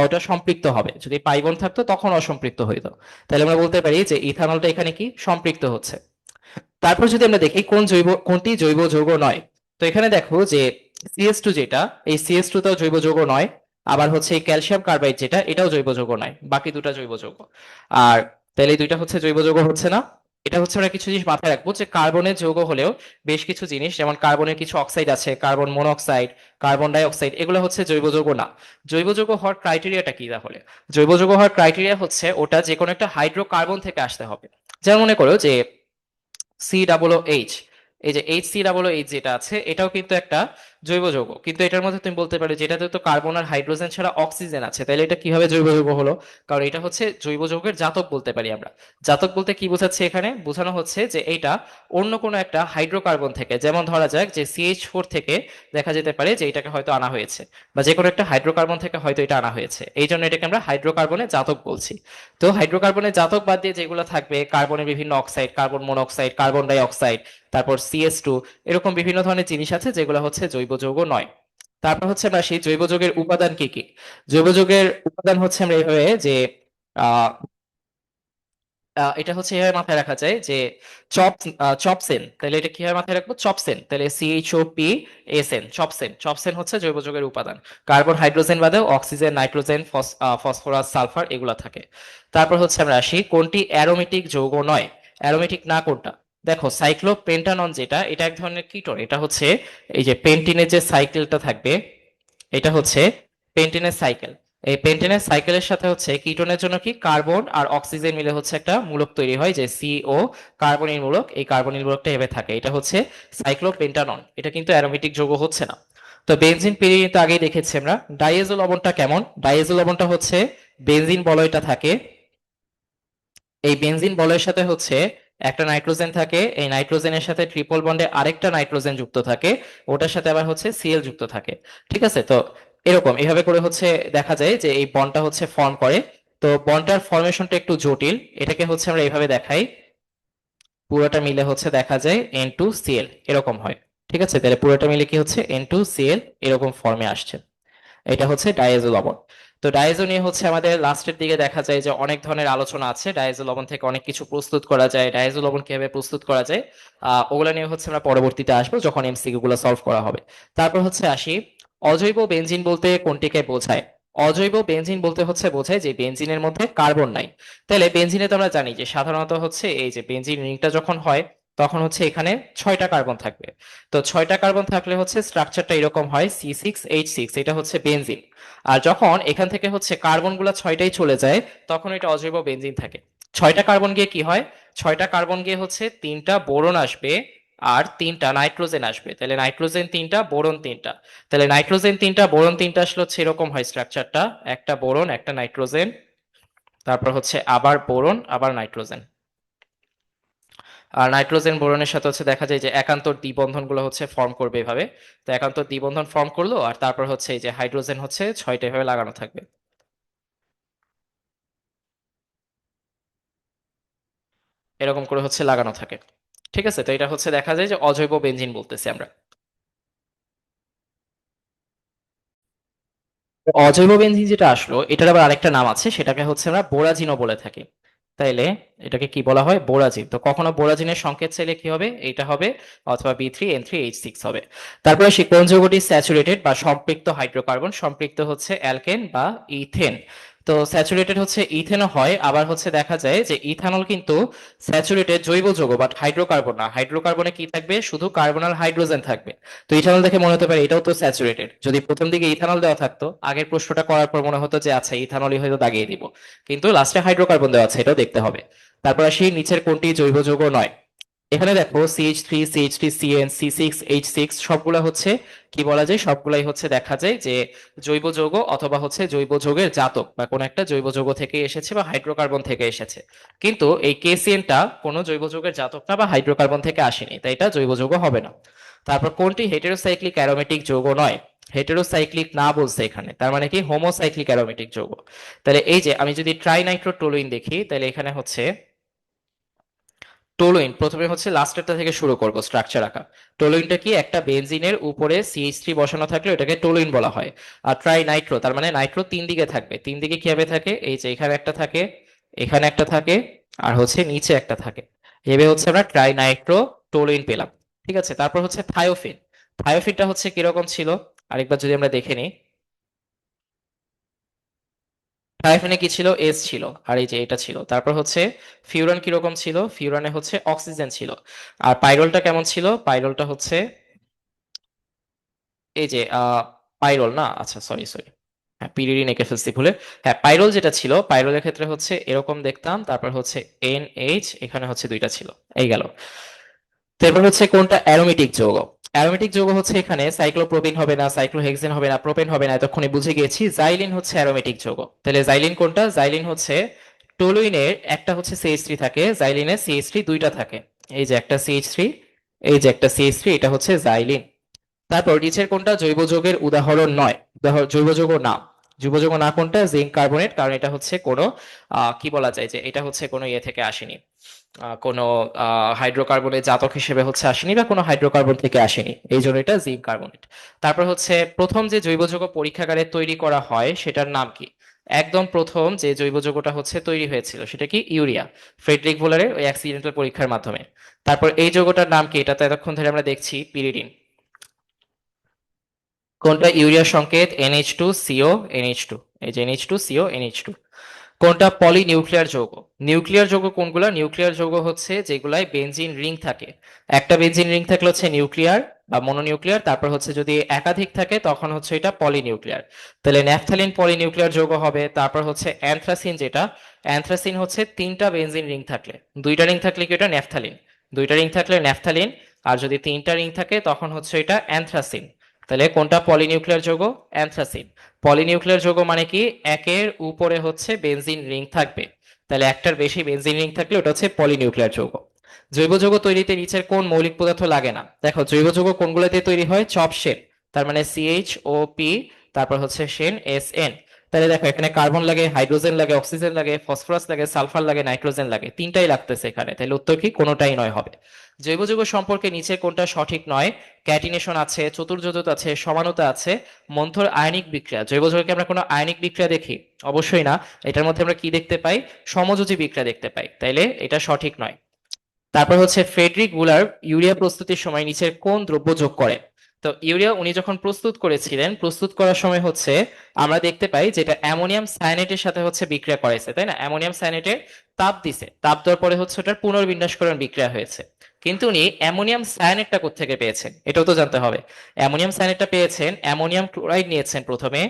ওটা সম্পৃক্ত হবে। যদি পাই বন্ড থাকতো তখন অসম্পৃক্ত হইতো। তাহলে আমরা বলতে পারি যে ইথানলটা এখানে কি সম্পৃক্ত হচ্ছে। তারপর যদি আমরা দেখি কোনটি জৈব যৌগ নয়, তো এখানে দেখো যে CH2 যেটা, এই CH2 টাও জৈব যৌগ নয়। আবার হচ্ছে এই ক্যালসিয়াম কার্বাইড যেটা, এটাও জৈব যৌগ নয়। বাকি দুটো জৈব যৌগ। আর তাহলে এই দুইটা হচ্ছে জৈব যৌগ হচ্ছে না। এটা হচ্ছে আমরা কিছু জিনিস মাথায় রাখবো যে কার্বনের যৌগ হলেও বেশ কিছু জিনিস, যেমন কার্বনের কিছু অক্সাইড আছে, carbon monoxide, carbon die oxide, এগুলো হচ্ছে জৈব যৌগ না। জৈব যৌগ হওয়ার ক্রাইটেরিয়াটা কি তাহলে? জৈব যৌগ হওয়ার ক্রাইটেরিয়া হচ্ছে ওটা যে কোনো একটা হাইড্রোকার্বন থেকে আসতে হবে। যেমন মনে করো যে COOH, এই যে HCOOH যেটা আছে, এটাও কিন্তু একটা জৈব যৌগ, কিন্তু এটার মধ্যে তুমি বলতে পারো যে এটাতে তো কার্বন আর হাইড্রোজেন ছাড়া অক্সিজেন আছে, তাহলে এটা কিভাবে জৈব যৌগ হলো? কারণ এটা হচ্ছে জৈব যৌগের জাতক বলতে পারি আমরা। জাতক বলতে কি বোঝাচ্ছে? এখানে বোঝানো হচ্ছে যে এইটা অন্য কোনো একটা হাইড্রোকার্বন থেকে, যেমন ধরা যাক যে CH4 থেকে দেখা যেতে পারে যে এটাকে হয়তো আনা হয়েছে, বা যে কোনো একটা হাইড্রোকার্বন থেকে হয়তো এটা আনা হয়েছে, এই জন্য এটাকে আমরা হাইড্রোকার্বনের জাতক বলছি। তো হাইড্রোকার্বনের জাতক বাদ দিয়ে যেগুলো থাকবে, কার্বনের বিভিন্ন oxide, carbon monoxide, carbon die oxide, তারপর CS2, এরকম বিভিন্ন ধরনের জিনিস আছে যেগুলো হচ্ছে জৈব যৌগ নয়। তারপর হচ্ছে আমরা সেই জৈব যৌগের উপাদান কি কি। জৈব যৌগের উপাদান হচ্ছে আমরা এইভাবে যে আহ এটা হচ্ছে এভাবে মাথায় রাখা যায় যে চপ চপসেন, তাহলে এটা কিভাবে মাথায় রাখবো? চপসেন, তাহলে CHOPSN, চপসেন। চপসেন হচ্ছে জৈব যৌগের উপাদান। কার্বন হাইড্রোজেন বাদেও অক্সিজেন, নাইট্রোজেন, ফসফরাস, সালফার এগুলা থাকে। তারপর হচ্ছে আমরা আসি, কোনটি অ্যারোমেটিক যৌগ নয়? অ্যারোমেটিক না কোনটা? দেখো সাইক্লোপেন্টানন যেটা, এটা এক ধরনের কিটোন। এটা হচ্ছে এই যে পেন্টিনের যে সাইকেলটা থাকবে, এটা হচ্ছে পেন্টেনের সাইকেল। এই পেন্টেনের সাইকেলের সাথে হচ্ছে কিটোনের জন্য কি কার্বন আর অক্সিজেন মিলে হচ্ছে একটা মূলক তৈরি হয় যে CO কার্বনিল মূলক। এই কার্বনিল মূলকটা এভাবে থাকে, এটা হচ্ছে সাইক্লোপেন্টানন। এটা কিন্তু অ্যারোমেটিক যৌগ হচ্ছে না। তো বেনজিন পিরিয়ড তো আগেই দেখেছি আমরা। ডাইএজো লবণটা কেমন? ডাইএজো লবণটা হচ্ছে বেনজিন বলয়টা থাকে, এই বেনজিন বলয়ের সাথে হচ্ছে একটা নাইট্রোজেন থাকে, এই নাইট্রোজেনের সাথে ট্রিপল বন্ডে আরেকটা নাইট্রোজেন যুক্ত থাকে, ওটার সাথে আবার হচ্ছে Cl যুক্ত থাকে। ঠিক আছে, তো এরকম এভাবে করে হচ্ছে দেখা যায় যে এই বন্ডটা হচ্ছে ফর্ম করে। তো বন্ডটার ফর্মেশনটা একটু জটিল, এটাকে হচ্ছে আমরা এইভাবে দেখাই, পুরোটা মিলে হচ্ছে দেখা যায় N2Cl এরকম হয়। ঠিক আছে, তাহলে পুরোটা মিলে কি হচ্ছে? N2Cl এরকম ফর্মে আসছে। এটা হচ্ছে ডাইএজো লবণ। তো ডাইএজো নিয়ে হচ্ছে আমাদের লাস্টের দিকে দেখা যায় যে অনেক ধরনের আলোচনা আছে। ডাইএজো লবণ থেকে অনেক কিছু প্রস্তুত করা যায়, ডাইএজো লবণ কিভাবে প্রস্তুত করা যায় ওগুলা নিয়ে হচ্ছে আমরা পরবর্তীতে আসবো যখন এমসিকিউ গুলো সলভ করা হবে। তারপর হচ্ছে আসি, অজৈব বেনজিন বলতে কোনটিকে বোঝায়? অজৈব বেনজিন বলতে হচ্ছে বোঝায় যে বেনজিনের মধ্যে কার্বন নাই। তাহলে বেনজিনে তো আমরা জানি যে সাধারণত হচ্ছে এই যে বেনজিন রিংটা যখন হয়, তখন হচ্ছে এখানে 6টা কার্বন থাকবে। তো 6টা কার্বন থাকলে হচ্ছে স্ট্রাকচারটা এরকম হয় C6H6, এটা হচ্ছে বেনজিন। আর যখন এখান থেকে হচ্ছে কার্বনগুলো 6টাই চলে যায়, তখন এটা অজৈব বেনজিন থাকে। 6টা কার্বন গিয়ে কি হয়, 6টা কার্বন গিয়ে হচ্ছে 3টা বোরন আসবে আর 3টা নাইট্রোজেন আসবে। তাহলে নাইট্রোজেন 3টা, বোরন 3টা। তাহলে নাইট্রোজেন 3টা, বোরন 3টা আসলে হচ্ছে এরকম হয় স্ট্রাকচারটা, একটা বোরন একটা নাইট্রোজেন, তারপর হচ্ছে আবার বোরন আবার নাইট্রোজেন। আর নাইট্রোজেন বোরনের সাথে হচ্ছে দেখা যায় যে একান্তর দ্বিবন্ধনগুলো হচ্ছে ফর্ম করবে এভাবে। তো একান্তর দ্বিবন্ধন ফর্ম করলো, আর তারপর হচ্ছে এই যে হাইড্রোজেন হচ্ছে 6টা এভাবে লাগানো থাকবে, এরকম করে হচ্ছে লাগানো থাকে। ঠিক আছে, তো এটা হচ্ছে দেখা যায় যে অজৈব বেনজিন বলতেছি আমরা। অজৈব বেনজিন যেটা আসলো, এটার আবার আরেকটা নাম আছে, সেটাকে হচ্ছে আমরা বোরাজিনও বলে থাকি। তাইলে এটাকে কি বলা হয়, বোরাজিন। তো কখনো বোরাজিনের সংকেত চাইলে কি হবে, এটা হবে, অথবা B3N3H6 হবে। তারপরে সেই কোন যৌগটি স্যাচুরেটেড বা সম্পৃক্ত হাইড্রোকার্বন, সম্পৃক্ত হচ্ছে অ্যালকেন বা ইথেন। তো স্যাচুরেটেড হচ্ছে ইথেনও হয়, আবার হচ্ছে দেখা যায় যে ইথানল কিন্তু স্যাচুরেটেড জৈব যৌগ, বাট হাইড্রোকার্বন না। হাইড্রোকার্বনে কি থাকবে, শুধু কার্বনাল হাইড্রোজেন থাকবে। তো ইথানল দেখে মনে হতে পারে এটাও তো স্যাচুরেটেড, যদি প্রথম দিকে ইথানল দেওয়া থাকতো, আগের প্রশ্নটা করার পর মনে হতো যে আচ্ছা ইথানলই হয়তো দাগিয়ে দিব, কিন্তু লাস্টে হাইড্রোকার্বন দেওয়া আছে, এটাও দেখতে হবে। তারপর আসি নিচের কোনটি জৈব যৌগ নয়। এখানে দেখো CH3, CH3, CN, C6H6 সবগুলা হচ্ছে কি বলা যায়, সবগুলাই হচ্ছে দেখা যায় যে জৈব যৌগ, অথবা হচ্ছে জৈব যৌগের জাতক, বা কোনো একটা জৈব যৌগ থেকে এসেছে বা হাইড্রোকার্বন থেকে এসেছে। কিন্তু এই KCN টা কোনো জৈব যৌগের জাতক না বা হাইড্রোকার্বন থেকে আসেনি, তাই এটা জৈব যৌগ হবে না। তারপর কোনটি হেটেরোসাইক্লিক অ্যারোমেটিক যৌগ নয়। হেটেরোসাইক্লিক না বলছে এখানে, তার মানে কি হোমোসাইক্লিক অ্যারোমেটিক যৌগ। তাহলে এই যে আমি যদি ট্রাইনাইট্রোটোলুইন দেখি, তাহলে এখানে হচ্ছে টোলুইন, প্রথমে হচ্ছে লাস্টেরটা থেকে শুরু করব স্ট্রাকচার আঁকা। টোলুইনটা কি, একটা বেনজিনের উপরে CH3 বসানো থাকলে ওটাকে টোলুইন বলা হয়। আর ট্রাই নাইট্রো, তার মানে নাইট্রো 3 দিকে থাকবে। 3 দিকে কিভাবে থাকে, এই যে এখানে একটা থাকে, এখানে একটা থাকে, আর হচ্ছে নিচে একটা থাকে। এভাবে হচ্ছে আমরা ট্রাই নাইট্রো টোলুইন পেলাম। ঠিক আছে, তারপর হচ্ছে থায়োফিন। থায়োফিনটা হচ্ছে কিরকম ছিল, আরেকবার যদি আমরা দেখে নিই। থায়োফিনে কি ছিল, এস ছিল, আর এই যে এটা ছিল। তারপর হচ্ছে ফিউরান কিরকম ছিল, ফিউরানে হচ্ছে অক্সিজেন ছিল। আর পাইরোলটা কেমন ছিল, পাইরোলটা হচ্ছে এই যে পাইরোল না, আচ্ছা সরি সরি, হ্যাঁ পিরিডিন এঁকে ফেলছি ভুলে। হ্যাঁ পাইরোল যেটা ছিল, পাইরোলের ক্ষেত্রে হচ্ছে এরকম দেখতাম, তারপর হচ্ছে NH, এখানে হচ্ছে দুইটা ছিল, এই গেল। তারপর হচ্ছে কোনটা অ্যারোমেটিক যৌগ। অ্যারোমেটিক যৌগ হচ্ছে এখানে সাইক্লোপ্রোপিন হবে না, সাইক্লোহেক্সেন হবে না, প্রোপেন হবে না, এতক্ষণে বুঝে গিয়েছি। জাইলিন হচ্ছে অ্যারোমেটিক যৌগ। তাহলে জাইলিন কোনটা, জাইলিন হচ্ছে টলুইনের একটা হচ্ছে CH3 থাকে, জাইলিনের CH3 দুইটা থাকে। এই যে একটা CH3, এই যে একটা CH3, এটা হচ্ছে জাইলিন। তারপর নিচের কোনটা জৈব যৌগের উদাহরণ নয়, জৈব যৌগ না। জৈব যৌগ না কোনটা, জিঙ্ক কার্বনেট, কারণ এটা হচ্ছে কোনো কি বলা যায় যে এটা হচ্ছে কোনো ইয়ে থেকে আসেনি, কোনো হাইড্রোকার্বনের জাতক হিসেবে হচ্ছে আসেনি, বা কোনো হাইড্রোকার্বন থেকে আসেনি, এই জন্য এটা জিঙ্ক কার্বনেট। তারপর হচ্ছে প্রথম যে জৈব যৌগ পরীক্ষাগারে তৈরি করা হয় সেটার নাম কি। একদম প্রথম যে জৈব যৌগটা হচ্ছে তৈরি হয়েছিল সেটা কি, ইউরিয়া, ফ্রেডরিক ভোলারের ওই অ্যাক্সিডেন্টাল পরীক্ষার মাধ্যমে। তারপর এই যৌগটার নাম কি, এটা তো এতক্ষণ ধরে আমরা দেখছি, পিরিডিন। কোনটা ইউরিয়ার সংকেত, NH2CO NH2, এই যে NH2CO NH2। কোনটা পলিনিউক্লিয়ার যৌগ। নিউক্লিয়ার যৌগ কোনগুলা, নিউক্লিয়ার যৌগ হচ্ছে যেগুলাই বেনজিন রিং থাকে। একটা বেনজিন রিং থাকলে হচ্ছে নিউক্লিয়ার বা মনোনিউক্লিয়ার, তারপর হচ্ছে যদি একাধিক থাকে তখন হচ্ছে এটা পলিনিউক্লিয়ার। তাহলে ন্যাফথালিন পলিনিউক্লিয়ার যৌগ হবে। তারপর হচ্ছে অ্যানথ্রাসিন, যেটা অ্যানথ্রাসিন হচ্ছে 3টা বেনজিন রিং থাকলে, 2টা রিং থাকলে কি এটা ন্যাফথালিন, 2টা রিং থাকলে ন্যাফথালিন, আর যদি 3টা রিং থাকে তখন হচ্ছে এটা অ্যানথ্রাসিন। তাহলে কোনটা পলিনিউক্লিয়ার যৌগ, অ্যানথ্রাসিন। পলিনিউক্লিয়ার যৌগ মানে কি, একের উপরে হচ্ছে বেনজিন রিং থাকবে। তাহলে একটার বেশি বেনজিন রিং থাকলে ওটা হচ্ছে পলিনিউক্লিয়ার যৌগ। জৈব যৌগ তৈরিতে নিচের কোন মৌলিক পদার্থ লাগে না। দেখো জৈব যৌগ কোনগুলো দিয়ে তৈরি হয়, চপ শেল, তার মানে CHOP, তারপর হচ্ছে শেন SN। তাহলে দেখো এখানে কার্বন লাগে, হাইড্রোজেন লাগে, অক্সিজেন লাগে, ফসফরাস লাগে, সালফার লাগে, নাইট্রোজেন লাগে, তিনটাই লাগতেছে এখানে, তাহলে উত্তর কি, কোনোটাই নয় হবে। জৈব যৌগ সম্পর্কে নিচের কোনটা সঠিক নয়। ক্যাটিনেশন আছে, চতুর্যোজত আছে, সমানতা আছে, মন্থর আয়নিক বিক্রিয়া। জৈব যৌগে আমরা কোনো আয়নিক বিক্রিয়া দেখি, অবশ্যই না। এটার মধ্যে আমরা কি দেখতে পাই, সমযোজী বিক্রিয়া দেখতে পাই, তাইলে এটা সঠিক নয়। তারপর হচ্ছে ফ্রেডরিক বুলার ইউরিয়া প্রস্তুতির সময় নিচের কোন দ্রব্য যোগ করে। তো ইউরিয়া উনি যখন প্রস্তুত করেছিলেন, প্রস্তুত করার সময় হচ্ছে আমরা দেখতে পাই যেটা অ্যামোনিয়াম সায়ানেটের সাথে হচ্ছে বিক্রিয়া করাইছে, তাই না, অ্যামোনিয়াম সায়ানেটের তাপ দিছে, তাপ দেওয়ার পরে হচ্ছে ওটার পুনর্বিন্যাসকরণ বিক্রিয়া হয়েছে। কিন্তু উনি অ্যামোনিয়াম সায়ানেটটা কোত্থেকে পেয়েছেন এটাও তো জানতে হবে। অ্যামোনিয়াম সায়ানেটটা পেয়েছেন, অ্যামোনিয়াম ক্লোরাইড নিয়েছেন প্রথমে,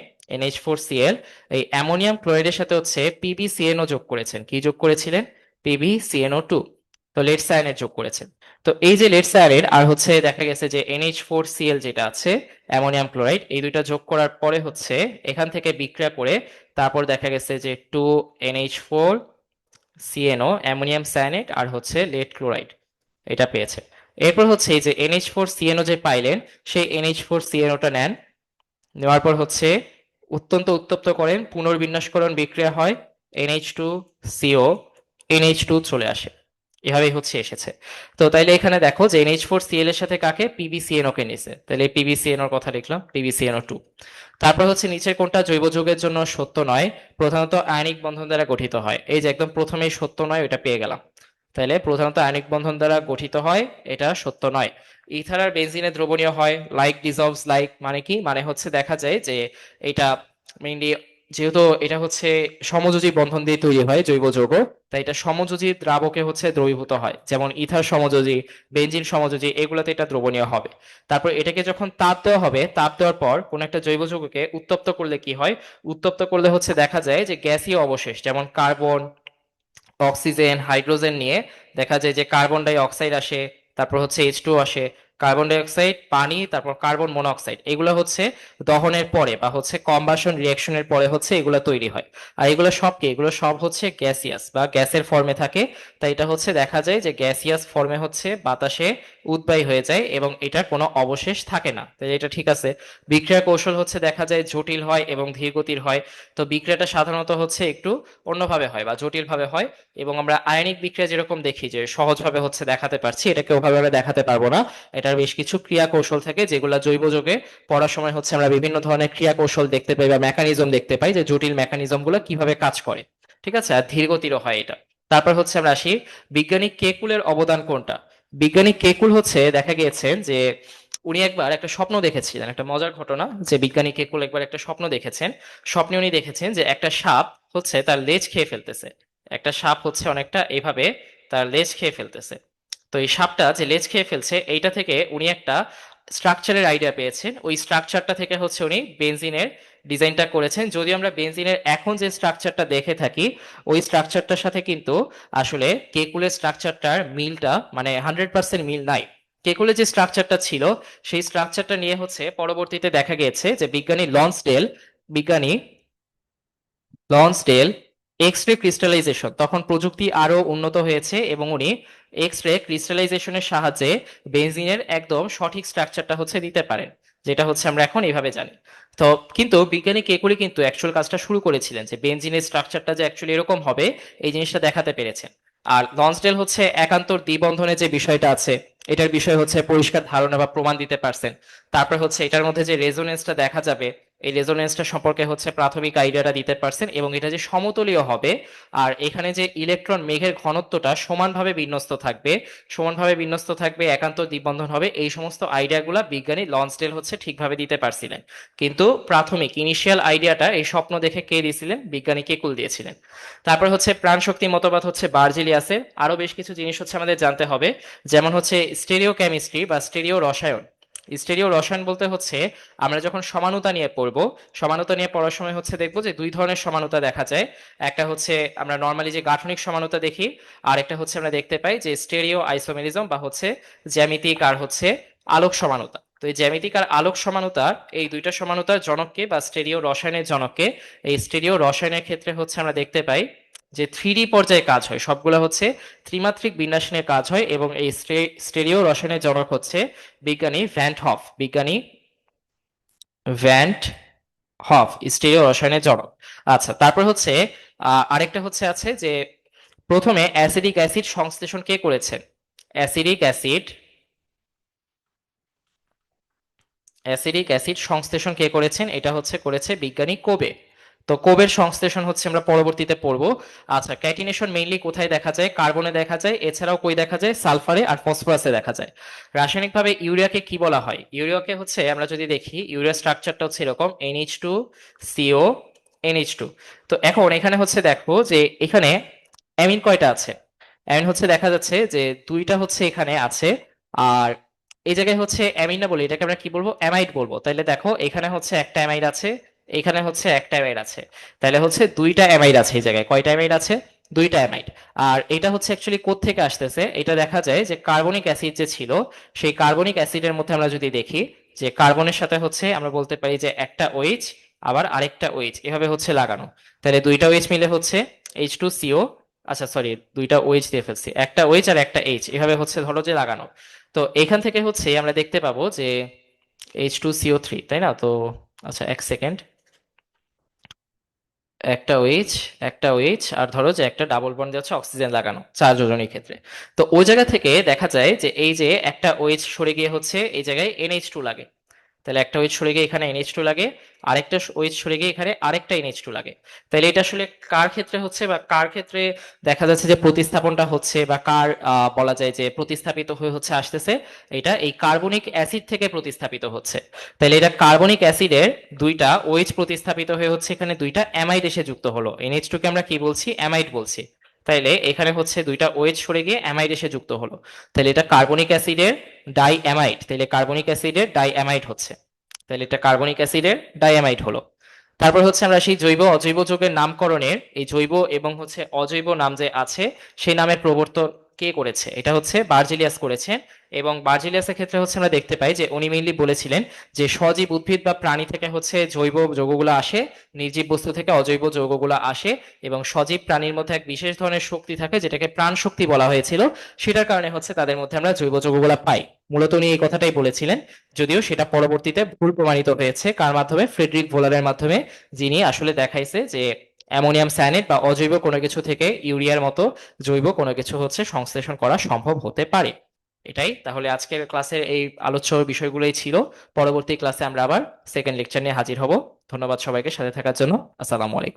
NH4Cl, এই অ্যামোনিয়াম ক্লোরাইডের সাথে হচ্ছে PbCnO যোগ করেছেন। কি যোগ করেছিলেন? PbCnO2। তো লেড সায়ানেট যোগ করেছেন। তো এই যে লেড সায়ানেট আর হচ্ছে দেখা গেছে যে NH4Cl যেটা আছে অ্যামোনিয়াম ক্লোরাইড, এই দুইটা যোগ করার পরে হচ্ছে এখান থেকে বিক্রিয়া করে তারপর দেখা গেছে যে 2NH4CnO অ্যামোনিয়াম সায়ানেট আর হচ্ছে লেড ক্লোরাইড এটা পেয়েছে। এরপর হচ্ছে এই যে NH4CnO যে পাইলেন, সেই NH4CnOটা নেন, নেওয়ার পর হচ্ছে অত্যন্ত উত্তপ্ত করেন, পুনর্বিন্যাসকরণ বিক্রিয়া হয়, NH2CO NH2 চলে আসে। এভাবেই হচ্ছে এসেছে। তো তাইলে এখানে দেখো যে NH4Cl এর সাথে কাকে? PbCnO কে নিছে, তাহলে PbCnO এর কথা লিখলাম, PbCnO2। তারপর হচ্ছে নিচের কোনটা জৈব যৌগের জন্য সত্য নয়? প্রধানত আয়নিক বন্ধন দ্বারা গঠিত হয়। এই যে একদম প্রথমেই সত্য নয়, ওটা পেয়ে গেলাম। তাহলে প্রধানত আয়নিক বন্ধন দ্বারা গঠিত হয়, এটা সত্য নয়। ইথার আর বেনজিনে দ্রবণীয় হয়, লাইক ডিজলভস লাইক, মানে কি? মানে হচ্ছে দেখা যায় যে এটা মেইনলি, যেহেতু এটা হচ্ছে সমযোজী বন্ধন দিয়ে তৈরি হয় জৈব যৌগ, তাই এটা সমযোজী দ্রাবকে হচ্ছে দ্রবীভূত হয়, যেমন ইথার সমযোজী, বেনজিন সমযোজী, এগুলোতে এটা দ্রবণীয় হবে। তারপর এটাকে যখন তাপ দেওয়া হবে, তাপ দেওয়ার পর কোন একটা জৈব যৌগকে উত্তপ্ত করলে কি হয়? উত্তপ্ত করলে হচ্ছে দেখা যায় যে গ্যাসীয় অবশেষ, যেমন কার্বন, অক্সিজেন, হাইড্রোজেন নিয়ে দেখা যায় যে কার্বন ডাই অক্সাইড আসে, তারপর হচ্ছে H2 আসে, কার্বন ডাই অক্সাইড, পানি, তারপর কার্বন মনোক্সাইড, এগুলো হচ্ছে দহনের পরে বা হচ্ছে কম্বাসন রিঅ্যাকশনের পরে হচ্ছে এগুলো তৈরি হয়। আর এগুলো সব কি? এগুলো সব হচ্ছে গ্যাসিয়াস বা গ্যাসের ফর্মে থাকে। তাই এটা হচ্ছে দেখা যায় যে গ্যাসিয়াস ফর্মে হচ্ছে বাতাসে উদ্বায়ী হয়ে যায় এবং এটার কোনো অবশেষ থাকে না। তাই এটা ঠিক আছে। বিক্রিয়া কৌশল হচ্ছে দেখা যায় জটিল হয় এবং ধীরগতির হয়। তো বিক্রিয়াটা সাধারণত হচ্ছে একটু অন্যভাবে হয় বা জটিলভাবে হয়, এবং আমরা আয়নিক বিক্রিয়া যেরকম দেখি যে সহজভাবে হচ্ছে দেখাতে পারছি, এটাকে ওভাবে আমরা দেখাতে পারবো না। এটার বেশ কিছু ক্রিয়া কৌশল থাকে যেগুলো জৈব যৌগে পড়ার সময় হচ্ছে আমরা বিভিন্ন ধরনের ক্রিয়া কৌশল দেখতে পাই বা মেকানিজম দেখতে পাই, যে জটিল মেকানিজম গুলো কিভাবে কাজ করে। ঠিক আছে, আর ধীরগতিরও হয় এটা। তারপর হচ্ছে আমরা আসি, বিজ্ঞানী কেকুলের অবদান কোনটা? বিজ্ঞানী কেকুল হচ্ছে দেখা গিয়েছে যে উনি একবার একটা স্বপ্ন দেখেছিলেন, একটা মজার ঘটনা, যে বিজ্ঞানী কেকুল একবার একটা স্বপ্ন দেখেছেন। স্বপ্নে উনি দেখেছেন যে একটা সাপ হচ্ছে তার লেজ খেয়ে ফেলতেছে। একটা সাপ হচ্ছে অনেকটা এভাবে তার লেজ খেয়ে ফেলতেছে। তো এই সাপটা যে লেজ খেয়ে ফেলছে, এইটা থেকে উনি একটা স্ট্রাকচারের আইডিয়া পেয়েছেন। ওই স্ট্রাকচারটা থেকে হচ্ছে উনি বেনজিনের ডিজাইনটা করেছেন। যদি আমরা বেনজিনের এখন যে স্ট্রাকচারটা দেখে থাকি, ওই স্ট্রাকচারটার সাথে কিন্তু আসলে কেকুলের স্ট্রাকচারটার মিলটা মানে 100% মিল নাই। কেকুলের যে স্ট্রাকচারটা ছিল, সেই স্ট্রাকচারটা নিয়ে হচ্ছে পরবর্তীতে দেখা গিয়েছে যে বিজ্ঞানী লন্সডেল এক্স রে ক্রিস্টালাইজেশন, তখন প্রযুক্তি আরো উন্নত হয়েছে এবং উনি এক্স রে ক্রিস্টালাইজেশনের সাহায্যে বেনজিনের একদম সঠিক স্ট্রাকচারটা হচ্ছে দিতে পারেন, যেটা হচ্ছে আমরা এখন এইভাবে জানি। তো কিন্তু বিজ্ঞানী কেকুলি কিন্তু অ্যাকচুয়াল কাজটা শুরু করেছিলেন, যে বেনজিনের স্ট্রাকচারটা যে অ্যাকচুয়ালি এরকম হবে, এই জিনিসটা দেখাতে পেরেছেন। আর লন্সডেল হচ্ছে একান্তর দ্বিবন্ধনের যে বিষয়টা আছে, এটার বিষয় হচ্ছে পরিষ্কার ধারণা বা প্রমাণ দিতে পারছেন। তারপর হচ্ছে এটার মধ্যে যে রেজোনেন্সটা দেখা যাবে, এই রেজোনেন্সটা সম্পর্কে হচ্ছে প্রাথমিক আইডিয়াটা দিতে পারছেন, এবং এটা যে সমতলীয় হবে আর এখানে যে ইলেকট্রন মেঘের ঘনত্বটা সমানভাবে বিন্যস্ত থাকবে, একান্ত দ্বিবন্ধন হবে, এই সমস্ত আইডিয়াগুলা বিজ্ঞানী লন্সডেল হচ্ছে ঠিকভাবে দিতে পারছিলেন। কিন্তু প্রাথমিক ইনিশিয়াল আইডিয়াটা এই স্বপ্ন দেখে কে দিয়েছিলেন? বিজ্ঞানী কেকুল দিয়েছিলেন। তারপর হচ্ছে প্রাণশক্তি মতবাদ হচ্ছে বার্জিলিয়াসের। আরো বেশ কিছু জিনিস হচ্ছে আমাদের জানতে হবে, যেমন হচ্ছে স্টেরিও কেমিস্ট্রি বা স্টেরিও রসায়ন। স্টেরিও রসায়ন বলতে হচ্ছে আমরা যখন সমানুতা নিয়ে পড়বো, সমানুতা নিয়ে পড়ার সময় হচ্ছে দেখবো যে দুই ধরনের সমানুতা দেখা যায়। একটা হচ্ছে আমরা নর্মালি যে গাঠনিক সমানুতা দেখি, আর একটা হচ্ছে আমরা দেখতে পাই যে স্টেরিও আইসোমেরিজম বা হচ্ছে জ্যামিতিক আর হচ্ছে আলোক সমানুতা। তো এই জ্যামিতিক আর আলোক সমানুতা, এই দুইটা সমানুতার জনককে বা স্টেরিও রসায়নের জনককে, এই স্টেরিও রসায়নের ক্ষেত্রে হচ্ছে আমরা দেখতে পাই যে 3D পর্যায়ে কাজ হয়, সবগুলো হচ্ছে ত্রিমাত্রিক বিন্যাস নিয়ে কাজ হয়, এবং এই স্টেরিও রসায়নের জনক হচ্ছে বিজ্ঞানী ভ্যান্ট হফ, স্টেরিও রসায়নের জনক। আচ্ছা, তারপর হচ্ছে আরেকটা হচ্ছে আছে যে প্রথমে অ্যাসিডিক অ্যাসিড সংশ্লেষণ কে করেছেন? অ্যাসিডিক অ্যাসিড অ্যাসিডিক অ্যাসিড সংশ্লেষণ কে করেছেন? এটা হচ্ছে করেছে বিজ্ঞানী কোবে। তো কোবের সংশ্লেষণ হচ্ছে আমরা পরবর্তীতে পড়বো। আচ্ছা, ক্যাটিনেশন মেইনলি কোথায় দেখা যায়? কার্বনে দেখা যায়, এছাড়াও কই দেখা যায়? সালফারে আর ফসফরাসে দেখা যায়। রাসায়নিকভাবে ইউরিয়াকে কি বলা হয়? ইউরিয়াকে হচ্ছে আমরা যদি দেখি, ইউরিয়া স্ট্রাকচারটা হচ্ছে এরকম NH2CO NH2। তো এখন এখানে হচ্ছে দেখো যে এখানে অ্যামিন কয়টা আছে? অ্যামিন হচ্ছে দেখা যাচ্ছে যে দুইটা হচ্ছে এখানে আছে, আর এই জায়গায় হচ্ছে অ্যামিন না বলি, এটাকে আমরা কি বলবো, অ্যামাইড বলবো। তাইলে দেখো এখানে হচ্ছে একটা অ্যামাইড আছে, এখানে হচ্ছে একটা অ্যামাইড আছে, তাহলে হচ্ছে দুইটা অ্যামাইড আছে এই জায়গায়। কয়টা অ্যামাইড আছে? দুইটা অ্যামাইড। আর এটা হচ্ছে অ্যাকচুয়ালি কোত্থেকে আসতেছে, এটা দেখা যায় যে কার্বনিক অ্যাসিড যে ছিল, সেই কার্বনিক অ্যাসিডের মধ্যে আমরা যদি দেখি যে কার্বনের সাথে হচ্ছে আমরা বলতে পারি যে একটা ওইচ আবার আরেকটা ওইচ এভাবে হচ্ছে লাগানো, তাহলে দুইটা ওইচ মিলে হচ্ছে H2CO। আচ্ছা সরি, দুইটা ওইচ দিয়ে ফেলছি, একটা ওইচ আর একটা এইচ এভাবে হচ্ছে ধরো যে লাগানো। তো এখান থেকে হচ্ছে আমরা দেখতে পাবো যে H2CO3, তাই না? তো আচ্ছা এক সেকেন্ড, একটা ওএইচ, একটা ওএইচ, আর ধরো যে একটা ডাবল বন্ড দিয়ে হচ্ছে অক্সিজেন লাগানো চার যোজনীর ক্ষেত্রে। তো ওই জায়গা থেকে দেখা যায় যে এই যে একটা ওএইচ সরে গিয়ে হচ্ছে এই জায়গায় NH2 লাগে, তাহলে একটা ওএইচ সরে গিয়ে এখানে NH2 লাগে, আরেকটা ওএইচ সরে গিয়ে এখানে আরেকটা NH2 লাগে। তাহলে এটা আসলে কার ক্ষেত্রে হচ্ছে বা কার ক্ষেত্রে দেখা যাচ্ছে যে প্রতিস্থাপনটা হচ্ছে বা কার বলা যায় যে প্রতিস্থাপিত হয়ে হচ্ছে আসতেছে, এটা এই কার্বনিক অ্যাসিড থেকে প্রতিস্থাপিত হচ্ছে। তাহলে এটা কার্বনিক অ্যাসিডের দুইটা ওএইচ প্রতিস্থাপিত হয়ে হচ্ছে এখানে দুইটা অ্যামাইড এসে যুক্ত হলো, NH2 কে আমরা কি বলছি, অ্যামাইড বলছি। তাইলে এখানে হচ্ছে দুইটা ওএইচ সরে গিয়ে অ্যামাইড এসে যুক্ত হলো, তাহলে এটা কার্বনিক অ্যাসিডের ডাই অ্যামাইড, তাহলে কার্বনিক অ্যাসিডের ডাই অ্যামাইড হচ্ছে, তাহলে এটা কার্বনিক অ্যাসিডের ডাইঅ্যামাইড হলো। তারপর হচ্ছে আমরা সেই জৈব অজৈব যৌগের নামকরণের এই জৈব এবং হচ্ছে অজৈব নাম যে আছে সেই নামের প্রবর্তন কে করেছে, এটা হচ্ছে বার্জিলিয়াস করেছেন। এবং বার্জিলিয়াসের ক্ষেত্রে হচ্ছে আমরা দেখতে পাই যে উনি মেইনলি বলেছিলেন যে সজীব উদ্ভিদ বা প্রাণী থেকে হচ্ছে জৈব যৌগগুলো আসে, নির্জীব বস্তু থেকে অজৈব যৌগগুলো আসে, এবং সজীব প্রাণীর মধ্যে এক বিশেষ ধরনের শক্তি থাকে যেটাকে প্রাণ শক্তি বলা হয়েছিল, সেটার কারণে হচ্ছে তাদের মধ্যে আমরা জৈব যৌগগুলো পাই। মূলত উনি এই কথাটাই বলেছিলেন, যদিও সেটা পরবর্তীতে ভুল প্রমাণিত হয়েছে কার মাধ্যমে, ফ্রেডরিক ভোলারের মাধ্যমে, যিনি আসলে দেখাইছে যে অ্যামোনিয়াম সায়ানেট বা অজৈব কোনো কিছু থেকে ইউরিয়ার মতো জৈব কোনো কিছু হচ্ছে সংশ্লেষণ করা সম্ভব হতে পারে। এটাই তাহলে আজকের ক্লাসের এই আলোচ্য বিষয়গুলোই ছিল। পরবর্তী ক্লাসে আমরা আবার সেকেন্ড লেকচার নিয়ে হাজির হব। ধন্যবাদ সবাইকে সাথে থাকার জন্য। আসসালামু আলাইকুম।